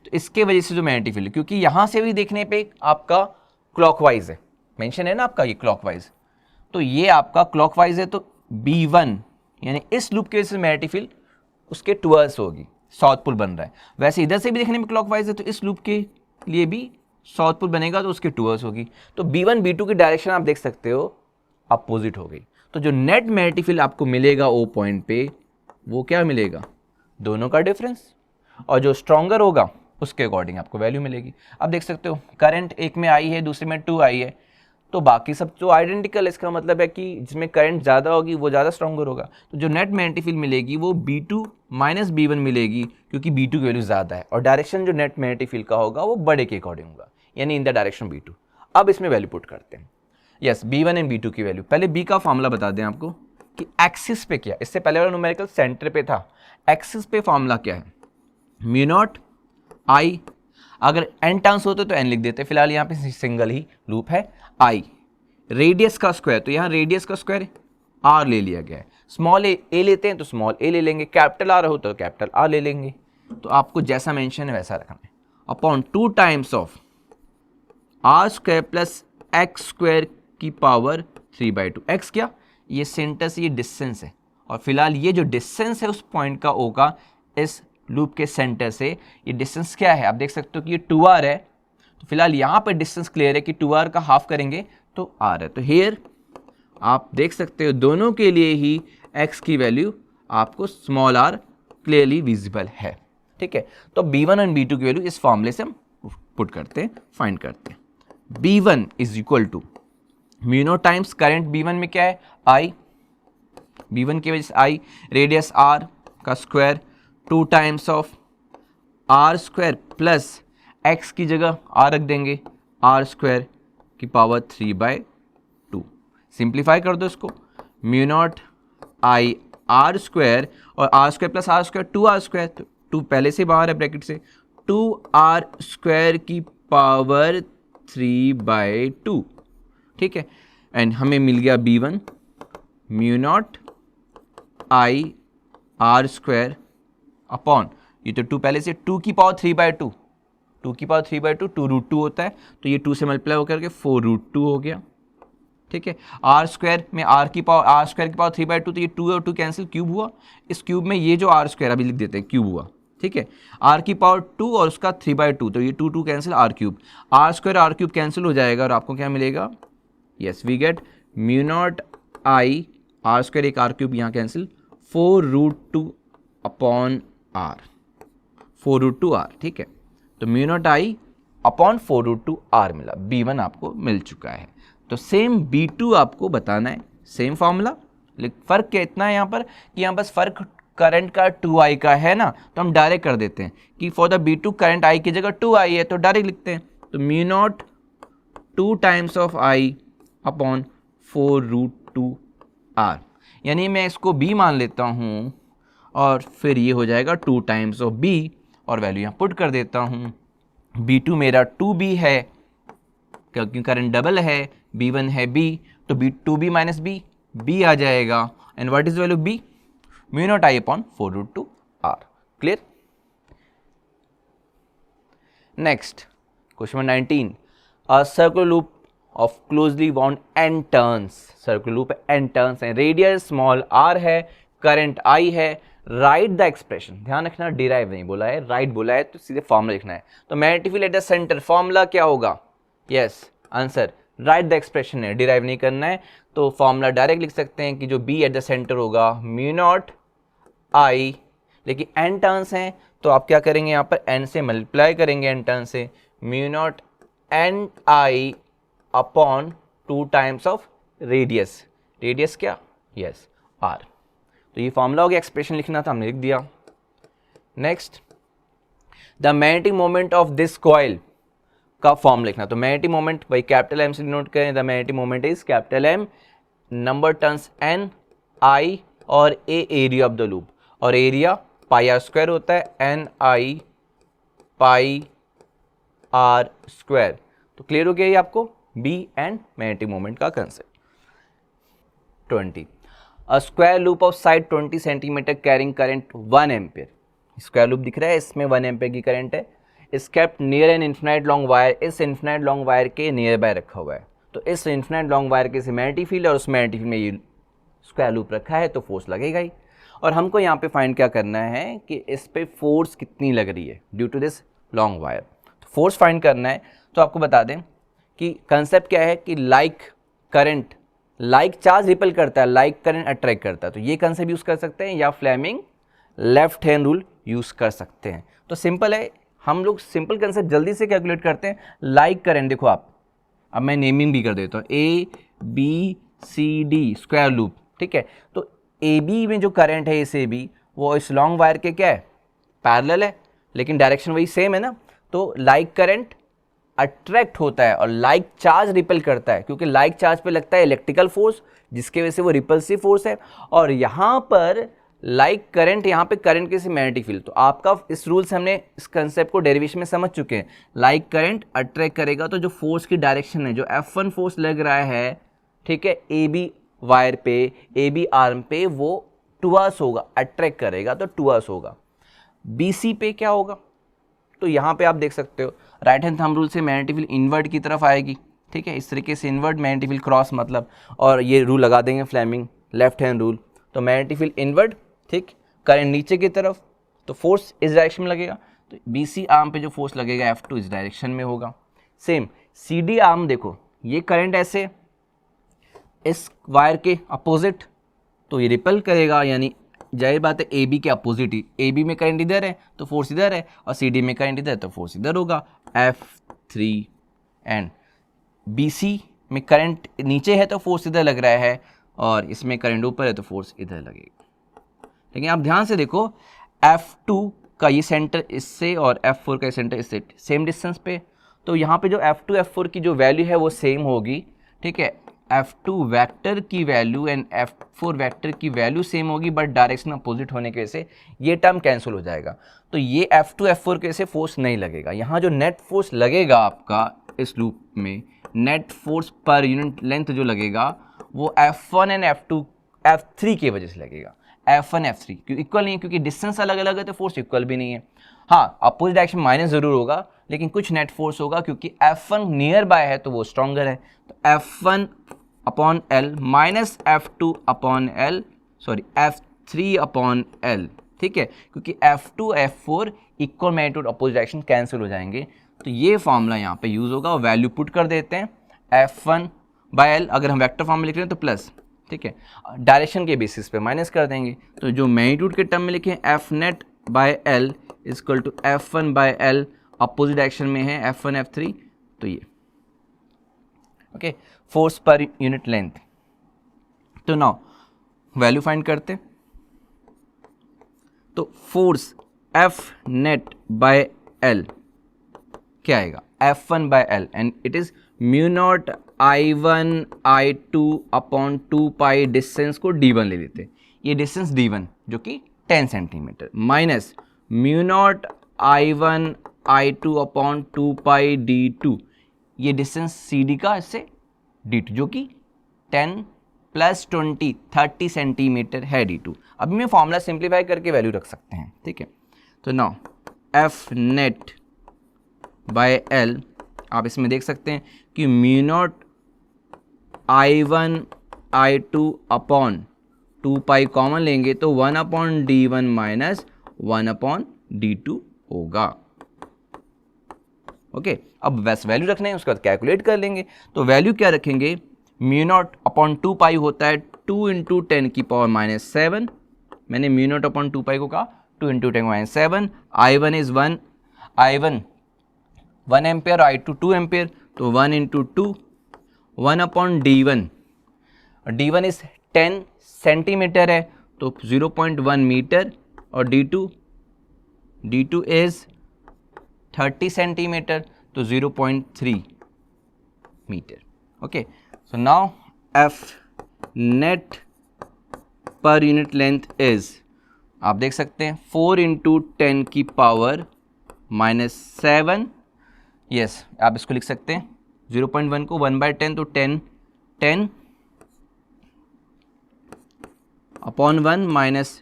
S1: तो इसके वजह से जो मैग्नेटिक फील्ड, क्योंकि यहां से भी देखने पे आपका क्लॉकवाइज है, मेंशन है ना आपका ये क्लॉकवाइज, तो ये आपका क्लॉकवाइज है, तो B1 यानी इस लूप की वजह से मैग्नेटिक फील्ड उसके टुवर्ड्स होगी, साउथ पोल बन रहा है। वैसे इधर से भी देखने में क्लॉकवाइज है तो इस लूप के लिए भी साउथ पोल बनेगा तो उसके टुवर्ड्स होगी। तो B1 B2 की डायरेक्शन आप देख सकते हो अपोजिट हो गई। तो जो नेट मैग्नेटिक फील्ड आपको मिलेगा O पॉइंट पे, वो क्या मिलेगा, दोनों का डिफरेंस, और जो स्ट्रॉन्गर होगा उसके अकॉर्डिंग आपको वैल्यू मिलेगी। आप देख सकते हो करंट एक में I है, दूसरे में 2I है, तो बाकी सब तो आइडेंटिकल है। इसका मतलब है कि जिसमें करंट ज़्यादा होगी वो ज़्यादा स्ट्रॉन्गर होगा। तो जो नेट मैग्नेटिक फील्ड मिलेगी वो B2 माइनस B1 मिलेगी, क्योंकि B2 की वैल्यू ज़्यादा है और डायरेक्शन जो नेट मैग्नेटिक फील्ड का होगा वो बड़े के अकॉर्डिंग होगा, यानी इन द डायरेक्शन B2। अब इसमें वैल्यू पुट करते हैं। यस, B1 एंड B2 की वैल्यू। पहले B का फॉर्मूला बता दें आपको कि एक्सिस पे क्या, इससे पहले वाला न्यूमेरिकल सेंटर पे था, एक्सिस पे फॉर्मूला क्या है, म्यू नॉट आई, अगर n टर्न्स होते तो n लिख देते, फिलहाल यहाँ पे सिंगल ही लूप है, आई रेडियस का स्क्वायर, तो यहाँ रेडियस का स्क्वायर r ले लिया गया है, स्मॉल a लेते हैं तो स्मॉल a ले लेंगे, कैपिटल R हो तो कैपिटल R ले लेंगे, तो आपको जैसा मेंशन है वैसा रखना है, upon 2 times of r square plus x square की पावर 3/2। x क्या, ये सेंटर से ये डिस्टेंस है, और फिलहाल ये जो डिस्टेंस है उस पॉइंट का O का इस लूप के सेंटर से, ये डिस्टेंस क्या है, आप देख सकते हो कि ये 2r है, तो फिलहाल यहाँ पर डिस्टेंस क्लियर है कि 2r का हाफ करेंगे तो r है। तो हेयर आप देख सकते हो दोनों के लिए ही x की वैल्यू आपको स्मॉल r क्लियरली विजिबल है, ठीक है। तो B1 और B2 की वैल्यू इस फॉर्मूले से हम पुट करते हैं, फाइंड करते हैं। B1 is equal to mu naught times current B1 में क्या है I, B1 की वजह से I, रेडियस R का square 2 times of R square plus x की जगह R रख देंगे, R स्क्वायर की पावर 3/2। सिंप्लीफाई कर दो इसको, mu naught I R square और R square plus R square 2R square, तो 2 पहले से बाहर है ब्रैकेट से, 2R स्क्वायर की पावर 3/2, ठीक है। एंड हमें मिल गया B1 mu naught I R square upon, ये तो 2 पहले से 2 की पावर 3/2, 2 की पावर 3/2 2√2 होता है, तो ये 2 से मल्टीप्लाई होकर के 4√2 हो गया, ठीक है। R स्क्वायर में R स्क्वायर की पावर 3/2, तो ये 2 और 2 कैंसिल, क्यूब हुआ, इस क्यूब में ये जो R स्क्वायर अभी लिख देते हैं क्यूब हुआ, ठीक है। R की पावर 2 और उसका 3/2, तो ये 2 cancel, R cube, R square R cube cancel हो जाएगा और आपको क्या मिलेगा, yes we get mu naught I R square, एक R क्यूब यहाँ कैंसिल, 4√2 अपॉन R, 4√2 R, ठीक है। तो म्यू नॉट आई अपॉन 4√2 R मिला, B1 आपको मिल चुका है। तो सेम B2 आपको बताना है, सेम फॉर्मूला, लेकिन फ़र्क क्या इतना है यहाँ पर कि यहाँ बस फ़र्क करंट का 2I का है ना, तो हम डायरेक्ट कर देते हैं कि for the B2 current I की जगह 2I है, तो डायरेक्ट लिखते हैं, तो mu not 2 times of I upon 4√2 R, यानी मैं इसको B मान लेता हूँ और फिर ये हो जाएगा 2 टाइम्स ऑफ B, और वैल्यू यहाँ पुट कर देता हूँ, B2 मेरा 2B है क्योंकि करंट डबल है, B1 है B, तो B2B माइनस B आ जाएगा, and what is value B, mu naught I upon 4√2 R, clear. Next question number 19, a circular loop of closely bound n turns, circular loop है n turns है, radius small r है, current I है, right the expression, ध्यान रखना derive नहीं बोला है, right बोला है, तो सीधे फॉर्मूला लिखना है। तो magnetic field at the centre, formula क्या होगा, yes answer, right the expression है, डिराइव नहीं करना है, तो फॉर्मूला डायरेक्ट लिख सकते हैं कि जो B एट द सेंटर होगा म्यू नॉट I, लेकिन n टर्न्स हैं तो आप क्या करेंगे, यहाँ पर n से मल्टीप्लाई करेंगे, n टर्न से, mu naught n I upon 2 times of radius, radius क्या, यस R, तो ये फॉर्मूला हो गया, एक्सप्रेशन लिखना था हमने लिख दिया। Next, the magnetic moment of this coil का फॉर्म लिखना, तो मैग्नेटिक मोमेंट भाई कैपिटल M से डिनोट करें, the magnetic moment is capital M, number turns N I और A area of the loop, और एरिया पाई आर स्क्वायर होता है, NI पाई आर स्क्वायर, तो क्लियर हो गया ये आपको B एंड मैग्नेटिक मोमेंट का concept. 20, a square loop of side 20 centimetre carrying current 1 ampere, square loop दिख रहा है, इसमें 1 एम्पियर की करंट है, is kept near an infinite long wire, इस इन्फिनाइट लॉन्ग वायर के नियर बाय रखा हुआ है, तो इस इन्फिनाइट लॉन्ग वायर के मैग्नेटिक फील्ड और उस मैग्नेटिक फील्ड में ये स्क्वायर लूप रखा है, तो फोर्स लगेगा ही, और हमको यहाँ पे फाइंड क्या करना है कि इस पे फोर्स कितनी लग रही है due to this long wire, तो फोर्स फाइंड करना है। तो आपको बता दें कि कंसेप्ट क्या है कि like current, like charge ripple करता है, लाइक करंट अट्रैक्ट करता है, तो ये कंसेप्ट यूज़ कर सकते हैं या Fleming left hand rule use कर सकते हैं। तो सिंपल है, हम लोग सिंपल कंसेप्ट जल्दी से कैलकुलेट करते हैं। लाइक करंट, देखो आप अब मैं नेमिंग भी कर देता हूँ, A B C D square loop, ठीक है। तो ए बी में जो करंट है इस ए बी वो इस लॉन्ग वायर के क्या है, पैरेलल है, लेकिन डायरेक्शन वही सेम है ना। तो लाइक करंट अट्रैक्ट होता है और लाइक चार्ज रिपेल करता है, क्योंकि लाइक चार्ज पे लगता है इलेक्ट्रिकल फोर्स जिसके वजह से वो रिपल्सिव फोर्स है। और यहाँ पर लाइक करंट, यहाँ पे करंट के से मैग्नेटिक फील्ड। तो आपका इस रूल से हमने इस कंसेप्ट को डेरिवेशन में समझ चुके हैं। लाइक करंट अट्रैक्ट करेगा तो जो फोर्स की डायरेक्शन है, जो F1 फोर्स लग रहा है, ठीक है, ए बी वायर पे, ए बी आर्म पे, वो टुवर्ड्स होगा, अट्रैक्ट करेगा तो टुवर्ड्स होगा। बी सी पे क्या होगा, तो यहाँ पे आप देख सकते हो राइट हैंड थंब रूल से मैग्नेटिक फील्ड इनवर्ट की तरफ आएगी, ठीक है, इस तरीके से इनवर्ट मैग्नेटिक फील्ड क्रॉस मतलब, और ये रूल लगा देंगे फ्लेमिंग लेफ्ट हैंड रूल, तो मैग्नेटिक फील्ड इनवर्ट, ठीक, करंट नीचे की तरफ, तो फोर्स इस डायरेक्शन में लगेगा, तो बी सी आर्म पे जो फोर्स लगेगा F2 इस डायरेक्शन में होगा। सेम सी डी आर्म देखो, ये करंट ऐसे इस वायर के अपोजिट, तो ये रिपेल करेगा, यानी जाहिर बात है ए बी के अपोजिट ही, ए बी में करंट इधर है तो फोर्स इधर है, और सी डी में करंट इधर है तो फोर्स इधर होगा F3। एंड बी सी में करंट नीचे है तो फोर्स इधर लग रहा है, और इसमें करंट ऊपर है तो फोर्स इधर लगेगा। लेकिन आप ध्यान से देखो, F2 का ये सेंटर इससे और F4 का सेंटर इससे सेम डिस्टेंस पे, तो यहाँ पे जो F2 F4 की जो वैल्यू है वो सेम होगी, ठीक है। F2 वेक्टर की वैल्यू एंड F4 वेक्टर की वैल्यू सेम होगी, बट डायरेक्शन अपोजिट होने की वजह से ये टर्म कैंसिल हो जाएगा। तो ये F2 F4 के से फोर्स नहीं लगेगा। यहाँ जो नेट फोर्स लगेगा आपका इस लूप में, net force per unit length जो लगेगा वो F1 एंड F2 F3 की वजह से लगेगा। F1 F3 क्योंकि इक्वल नहीं है, क्योंकि डिस्टेंस अलग अलग है तो फोर्स इक्वल भी नहीं है। हाँ, अपोजिट डायरेक्शन माइनस जरूर होगा, लेकिन कुछ नेट फोर्स होगा, क्योंकि F1 नियर बाय है तो वो स्ट्रॉन्गर है। तो F1 upon L minus F2 upon L, sorry F3 upon L, ठीक है, क्योंकि F2 F4 equal magnitude opposite direction cancel हो जाएंगे। तो ये फॉर्मूला यहाँ पे यूज होगा, वैल्यू पुट कर देते हैं F1 बाय L, अगर हम वेक्टर फॉर्म में लिख रहे हैं तो प्लस, ठीक है, डायरेक्शन के बेसिस पे माइनस कर देंगे। तो जो मैग्नीट्यूड के टर्म में लिखे F net by L equal to F1 by L, opposite direction में है F1 F3, तो ये okay, force per unit length. तो नाउ वैल्यू फाइंड करते, तो force F net by L क्या आएगा, F1 by L, and it is mu naught I1 I2 upon 2 pi, distance को D1 ले लेते हैं, ये डिस्टेंस D1 जो कि 10 centimetre, minus mu naught I1 I2 upon 2 पाई D2, ये डिस्टेंस CD का इससे D2 जो कि 10 प्लस 20 30 सेंटीमीटर है D2। अभी मैं फॉर्मूला सिंप्लीफाई करके वैल्यू रख सकते हैं, ठीक है। तो now F net by L, आप इसमें देख सकते हैं कि mu naught I1 I2 upon 2 pi common लेंगे तो 1 upon D1 minus 1 upon D2 होगा। ओके, अब वैसे वैल्यू रखना है, उसके बाद कैलकुलेट कर लेंगे। तो वैल्यू क्या रखेंगे, म्यू नॉट अपॉन 2 पाई होता है 2 इंटू 10 की पावर माइनस 7, मैंने म्यू नॉट अपॉन 2 पाई को कहा 2 into 10 minus 7, I1 is 1 ampere, I2 2 ampere, तो 1 into 2, 1 upon D1, D1 is 10 centimetre है तो 0.1 मीटर, और D2 इज 30 सेंटीमीटर तो 0.3 metre. Okay, so now F net per unit length is, आप देख सकते हैं 4 इंटू 10 की पावर माइनस 7, यस, आप इसको लिख सकते हैं 0.1 को 1/10 तो 10 अपॉन 1 माइनस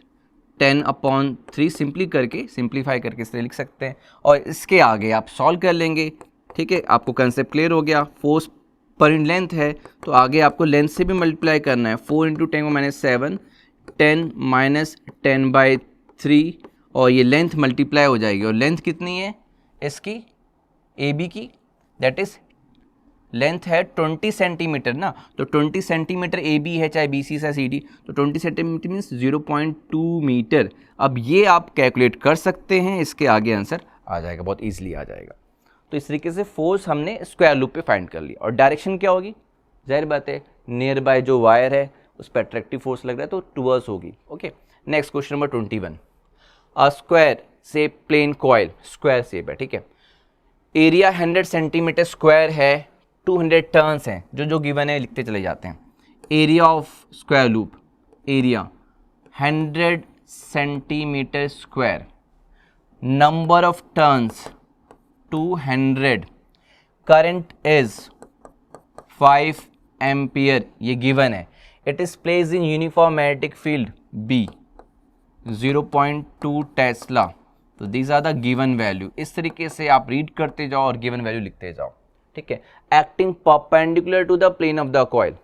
S1: 10 अपॉन 3, सिंप्लीफाई करके इस तरह लिख सकते हैं, और इसके आगे आप सॉल्व कर लेंगे, ठीक है। आपको कंसेप्ट क्लियर हो गया, फोर्स पर यूनिट लेंथ है तो आगे आपको लेंथ से भी मल्टीप्लाई करना है, 4 इंटू 10 माइनस 7, 10 माइनस 10/3, और ये लेंथ मल्टीप्लाई हो जाएगी, और लेंथ कितनी है इसकी ए बी की, दैट इज लेंथ है 20 सेंटीमीटर ना, तो 20 सेंटीमीटर ए बी है, चाहे बी सी से सी डी, तो 20 सेंटीमीटर मीन्स 0.2 मीटर। अब ये आप कैलकुलेट कर सकते हैं, इसके आगे आंसर आ जाएगा, बहुत ईजिली आ जाएगा। तो इस तरीके से फोर्स हमने स्क्वायर लूप पे फाइंड कर लिया। और डायरेक्शन क्या होगी, जाहिर बात है नियर बाय जो वायर है उस पर अट्रैक्टिव फोर्स लग रहा है तो टूवर्ड्स होगी। Okay, next question number 21। A square से प्लेन कॉइल, स्क्वायर शेप है, ठीक है, एरिया 100 सेंटीमीटर स्क्वायर है, 200 टर्न्स हैं, जो गिवन है लिखते चले जाते हैं। Area of square loop, area 100 centimetre square, number of turns 200, current is 5 ampere, ये गिवन है। It is placed in uniform magnetic field B 0.2 tesla. तो these are the given value. इस तरीके से आप रीड करते जाओ और गिवन वैल्यू लिखते जाओ, ठीक है। Acting perpendicular to the plane of the coil,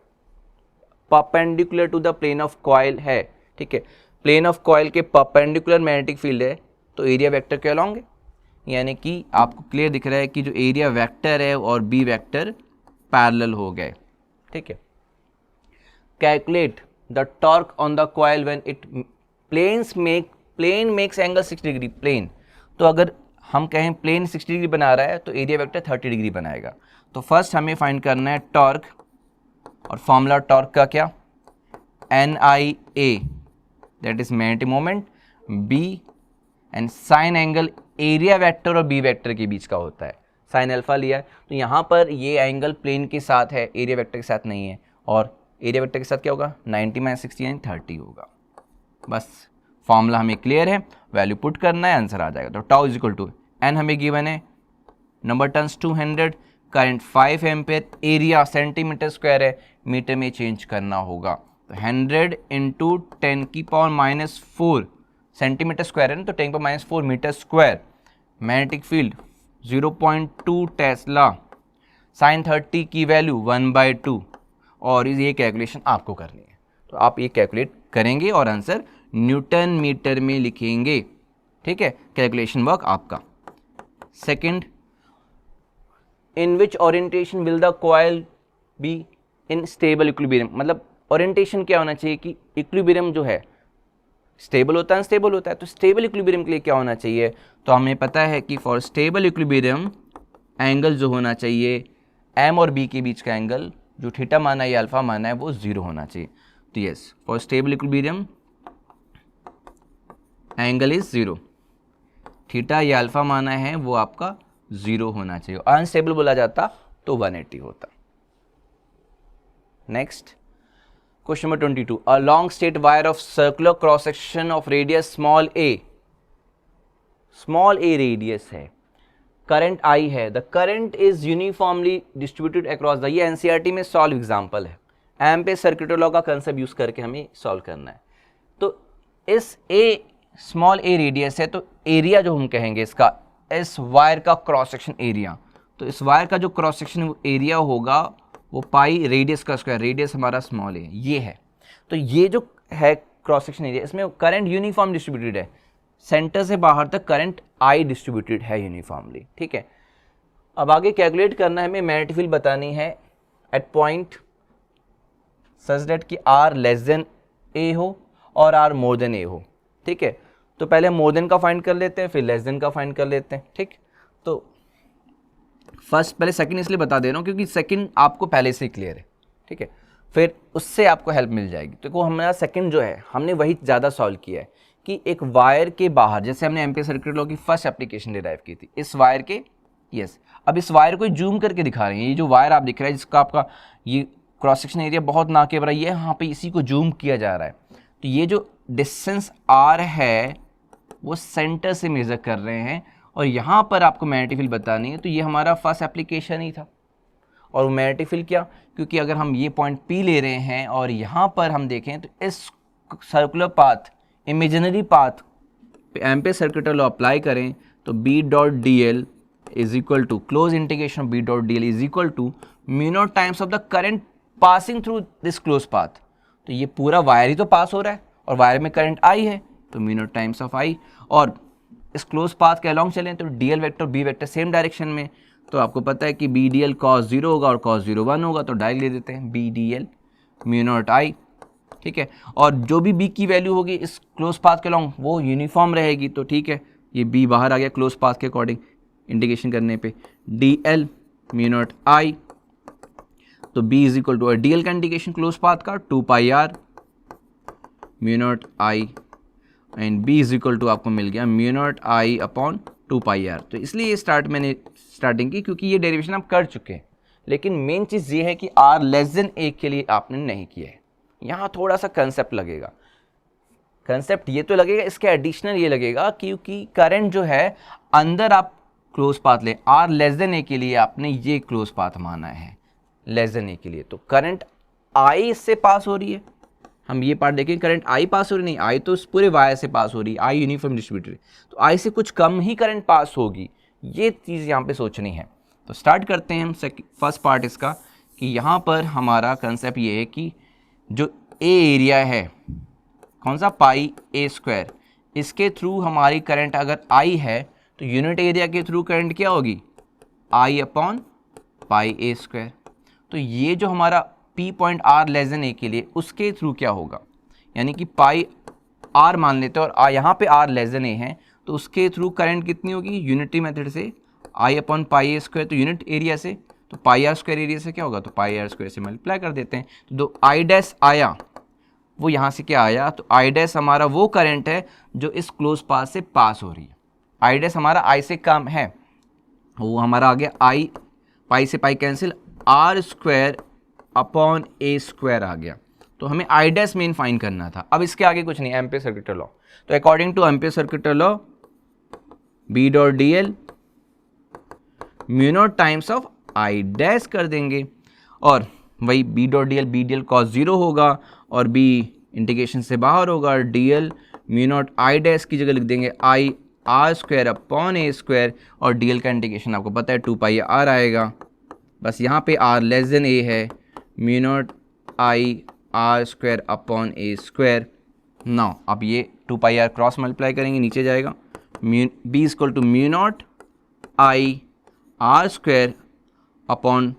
S1: perpendicular to the plane of coil है, ठीक है, प्लेन ऑफ कॉइल के परपेंडिकुलर मैग्नेटिक फील्ड है तो एरिया वेक्टर के अलॉन्ग है, यानी कि आपको क्लियर दिख रहा है कि जो एरिया वेक्टर है और बी वेक्टर पैरेलल हो गए, ठीक है। Calculate the torque on the coil when it plane makes angle 60 degree, plane, तो अगर हम कहें प्लेन 60 डिग्री बना रहा है तो एरिया वेक्टर 30 डिग्री बनाएगा। तो फर्स्ट हमें फाइंड करना है टॉर्क, और फॉर्मूला टॉर्क का क्या, NIA, that is magnetic moment, B and sign angle area vector और बी वेक्टर के बीच का होता है, साइन अल्फा लिया है, तो यहाँ पर ये एंगल प्लेन के साथ है, एरिया वेक्टर के साथ नहीं है, और एरिया वेक्टर के साथ क्या होगा, 90 - 60 यानी 30 होगा। बस फॉर्मूला हमें क्लियर है, वैल्यू पुट करना है, आंसर आ जाएगा। तो tau is equal to N हमें गिवन है, number turns 200, current 5 ampere, area centimetre square है, मीटर में चेंज करना होगा। तो 100 × 10⁻⁴ सेंटीमीटर स्क्वायर है ना, तो 10⁻⁴ metre square, magnetic field 0.2 tesla, sine 30 की वैल्यू 1/2, और ये कैलकुलेशन आपको करनी है। तो आप ये कैलकुलेट करेंगे और आंसर न्यूटन मीटर में लिखेंगे, ठीक है, कैलकुलेशन वर्क आपका। Second, in which orientation will the coil be in stable equilibrium, मतलब ओरिएंटेशन क्या होना चाहिए कि इक्विलिब्रियम जो है स्टेबल होता है अनस्टेबल होता है, तो स्टेबल इक्विलिब्रियम के लिए क्या होना चाहिए, तो हमें पता है कि फॉर स्टेबल इक्विलिब्रियम एंगल जो होना चाहिए एम और बी के बीच का एंगल, जो थीटा माना है या अल्फा माना है, वो 0 होना चाहिए। तो yes, for stable equilibrium angle is 0, theta या अल्फा माना है वो आपका 0 होना चाहिए, अनस्टेबल बोला जाता तो 180 होता। Next question number 22, a long straight wire of circular cross section of radius small A radius है, करंट I है, the current is uniformly distributed across the, ये एनसीईआरटी में सॉल्व एग्जांपल है, एम्पेयर सर्किट लॉ का concept use करके हमें solve करना है। तो इस स्मॉल ए रेडियस है, तो एरिया जो हम कहेंगे इसका, इस वायर का क्रॉस सेक्शन एरिया, तो इस वायर का जो क्रॉस सेक्शन एरिया होगा वो पाई रेडियस का स्क्वायर, रेडियस हमारा स्मॉल है, ये है। तो ये जो है क्रॉस सेक्शन एरिया, इसमें करंट यूनिफॉर्म डिस्ट्रीब्यूटेड है, सेंटर से बाहर तक करंट I डिस्ट्रीब्यूटेड है यूनिफॉर्मली, ठीक है। अब आगे कैलकुलेट करना है, हमें मैग्नेटिक फील्ड बतानी है एट पॉइंट सच दैट कि R < A हो और R < A हो, ठीक है। तो पहले मोर देन का फाइंड कर लेते हैं, फिर लेस देन का फाइंड कर लेते हैं, ठीक। तो फर्स्ट, पहले सेकंड इसलिए बता दे रहा हूँ क्योंकि सेकंड आपको पहले से क्लियर है, ठीक है, फिर उससे आपको हेल्प मिल जाएगी। तो हमारा सेकंड जो है हमने वही ज़्यादा सॉल्व किया है कि एक वायर के बाहर, जैसे हमने एम्पेयर सर्किट लॉ की फर्स्ट एप्लीकेशन डिराइव की थी, इस वायर के, यस, अब इस वायर को जूम करके दिखा रहे हैं, ये जो वायर आप दिख रहा है जिसका आपका ये क्रॉस सेक्शन एरिया बहुत ना के बराबर, ये यहाँ पे इसी को जूम किया जा रहा है। तो ये जो डिस्टेंस R है वो सेंटर से मेजर कर रहे हैं, और यहाँ पर आपको मैग्नेटिक फील्ड बतानी है, तो ये हमारा फर्स्ट एप्लीकेशन ही था। और मैग्नेटिक फील्ड क्या, क्योंकि अगर हम ये पॉइंट P ले रहे हैं और यहाँ पर हम देखें तो इस circular path, imaginary path ampere circuit law apply करें तो B.dl is equal to close integration of B.dl is equal to mu times of the current passing through this close path. तो ये पूरा वायर ही तो पास हो रहा है और वायर में करंट I है, तो म्यू टाइम्स ऑफ I, और इस क्लोज पाथ के अलॉन्ग चलें तो DL vector B vector same direction में, तो आपको पता है कि बी डी एल कॉस 0 होगा और कॉस 0 1 होगा, तो डायरेक्ट ले देते हैं बी डी एल μ0 I, ठीक है। और जो भी b की वैल्यू होगी इस क्लोज पाथ के अलॉन्ग वो यूनिफॉर्म रहेगी, तो ठीक है, ये b बाहर आ गया क्लोज पाथ के अकॉर्डिंग, इंटीग्रेशन करने पे dl म्यू नॉट आई, तो b is equal to dl का इंटीग्रेशन क्लोज पाथ का 2 pi R mu naught i and b is equal to आपको मिल गया म्यू नॉट आई अपॉन 2 पाई आर। तो इसलिए ये मैंने स्टार्टिंग की क्योंकि ये डेरिवेशन आप कर चुके हैं, लेकिन मेन चीज़ ये है कि r लेस देन a के लिए आपने नहीं किया है। यहाँ थोड़ा सा कंसेप्ट लगेगा, कंसेप्ट ये तो लगेगा, इसके एडिशनल ये लगेगा क्योंकि करंट जो है अंदर आप क्लोज पाथ लें, r लेस देन a के लिए आपने ये क्लोज पाथ माना है लेस देन a के लिए, तो करंट I इससे पास हो रही है। हम ये पार्ट देखें, करंट I पास हो रही नहीं, I तो पूरे वायर से पास हो रही है, I यूनिफॉर्म डिस्ट्रीब्यूटेड, तो I से कुछ कम ही करंट पास होगी, ये चीज़ यहाँ पे सोचनी है। तो स्टार्ट करते हैं हम फर्स्ट पार्ट इसका कि यहाँ पर हमारा कंसेप्ट ये है कि जो A एरिया है कौन सा पाई A स्क्वायर, इसके थ्रू हमारी करंट अगर I है तो यूनिट एरिया के थ्रू करंट क्या होगी I upon pi A square. तो ये जो हमारा P point R less than A के लिए उसके थ्रू क्या होगा, यानी कि पाई R मान लेते हैं और यहाँ पे R लेस देन A है, तो उसके थ्रू करंट कितनी होगी यूनिटी मेथड से I upon pi A square, तो यूनिट एरिया से तो पाई आर स्क्वायर एरिया से क्या होगा, तो पाई आर स्क्वायर से मल्टीप्लाई कर देते हैं। तो जो आई डैश आया वो यहाँ से क्या आया, तो आई डैश हमारा वो करंट है जो इस क्लोज पाथ से पास हो रही है। आई डैश हमारा आई से कम है, वो हमारा आ गया आई, पाई से pi cancel, R square upon ए स्क्वायर आ गया। तो हमें आई डैश मेन फाइंड करना था। अब इसके आगे कुछ नहीं, एम्पियर सर्किट लॉ। तो according to ampere circuit law B dot D L mu naught times of I dash कर देंगे, और वही B dot D L cos zero होगा और बी इंटीग्रेशन से बाहर होगा, D L mu naught I dash की जगह लिख देंगे I R square upon A square, और डी एल का इंटीग्रेशन आपको पता है 2 पाई आर आएगा। बस यहाँ पे आर लेस देन ए है, mu naught I R square upon A square. Now अब ये 2 पाई आर क्रॉस मल्टीप्लाई करेंगे, नीचे जाएगा, B equal to mu naught I R square upon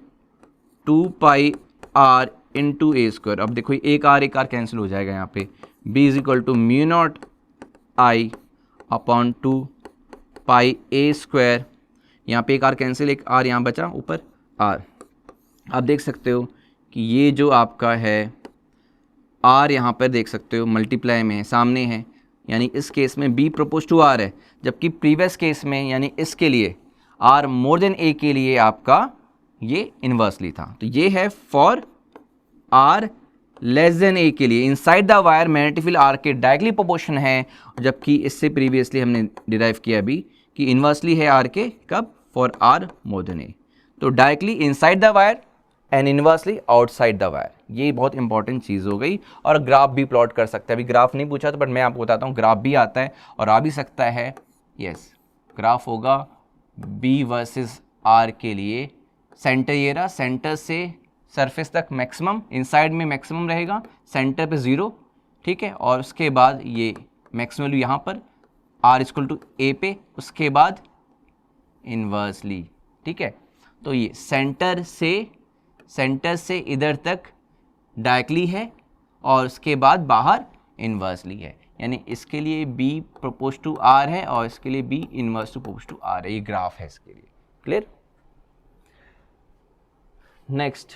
S1: 2 pi R into A square. अब देखो एक आर कैंसिल हो जाएगा यहाँ पे, B is equal to mu naught I upon 2 pi A square, यहाँ पे एक आर कैंसिल, एक आर यहाँ बचा ऊपर आर। आप देख सकते हो कि ये जो आपका है आर यहाँ पर देख सकते हो मल्टीप्लाई में सामने है, यानी इस केस में बी प्रोपोज टू आर है, जबकि प्रीवियस केस में यानी इसके लिए आर मोर देन ए के लिए आपका ये इन्वर्सली था। तो ये है for R less than A के लिए inside the wire magnetic field R के डायरेक्टली प्रोपोर्शन है, जबकि इससे प्रीवियसली हमने डिराइव किया अभी कि इन्वर्सली है आर के, कब, फॉर आर मोर देन ए। तो directly inside the wire and inversely outside the wire, ये बहुत इंपॉर्टेंट चीज़ हो गई। और ग्राफ भी प्लॉट कर सकते हैं, अभी ग्राफ नहीं पूछा था बट मैं आपको बताता हूँ, ग्राफ भी आता है और आ भी सकता है। यस, ग्राफ होगा बी वर्सेस आर के लिए, सेंटर ये रहा, सेंटर से सरफेस तक मैक्सिमम, इनसाइड में मैक्सिमम रहेगा, सेंटर पे 0, ठीक है, और उसके बाद ये मैक्सिमम वैल्यू यहाँ पर आर इक्वल टू ए पे, उसके बाद इन्वर्सली, ठीक है। तो ये सेंटर से इधर तक डायरेक्टली है और उसके बाद बाहर इन्वर्सली है, यानी इसके लिए B प्रोपोज टू R है और इसके लिए B inverse to propose to R है। ये ग्राफ है इसके लिए, clear. Next,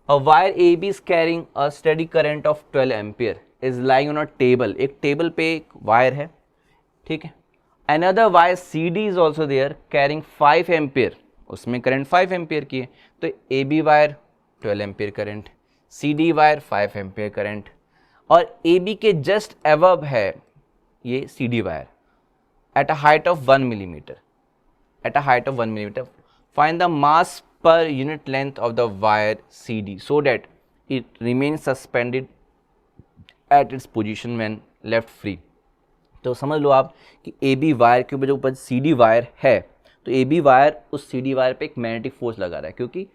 S1: a wire AB is carrying a steady current of 12 ampere is lying on a table। एक टेबल पे एक वायर है, ठीक है। Another wire CD is also there carrying 5 ampere, उसमें करंट 5 एम्पियर की है। तो AB wire 12 ampere current, CD wire 5 ampere current, और AB के जस्ट अबव है ये CD wire at a height of 1 millimetre, at a height of 1 millimetre. Find the mass per unit length of the wire CD so that it remains suspended at its position when left free। तो समझ लो आप कि AB wire के ऊपर CD wire है, तो AB wire उस CD wire पे एक मैग्नेटिक फोर्स लगा रहा है, क्योंकि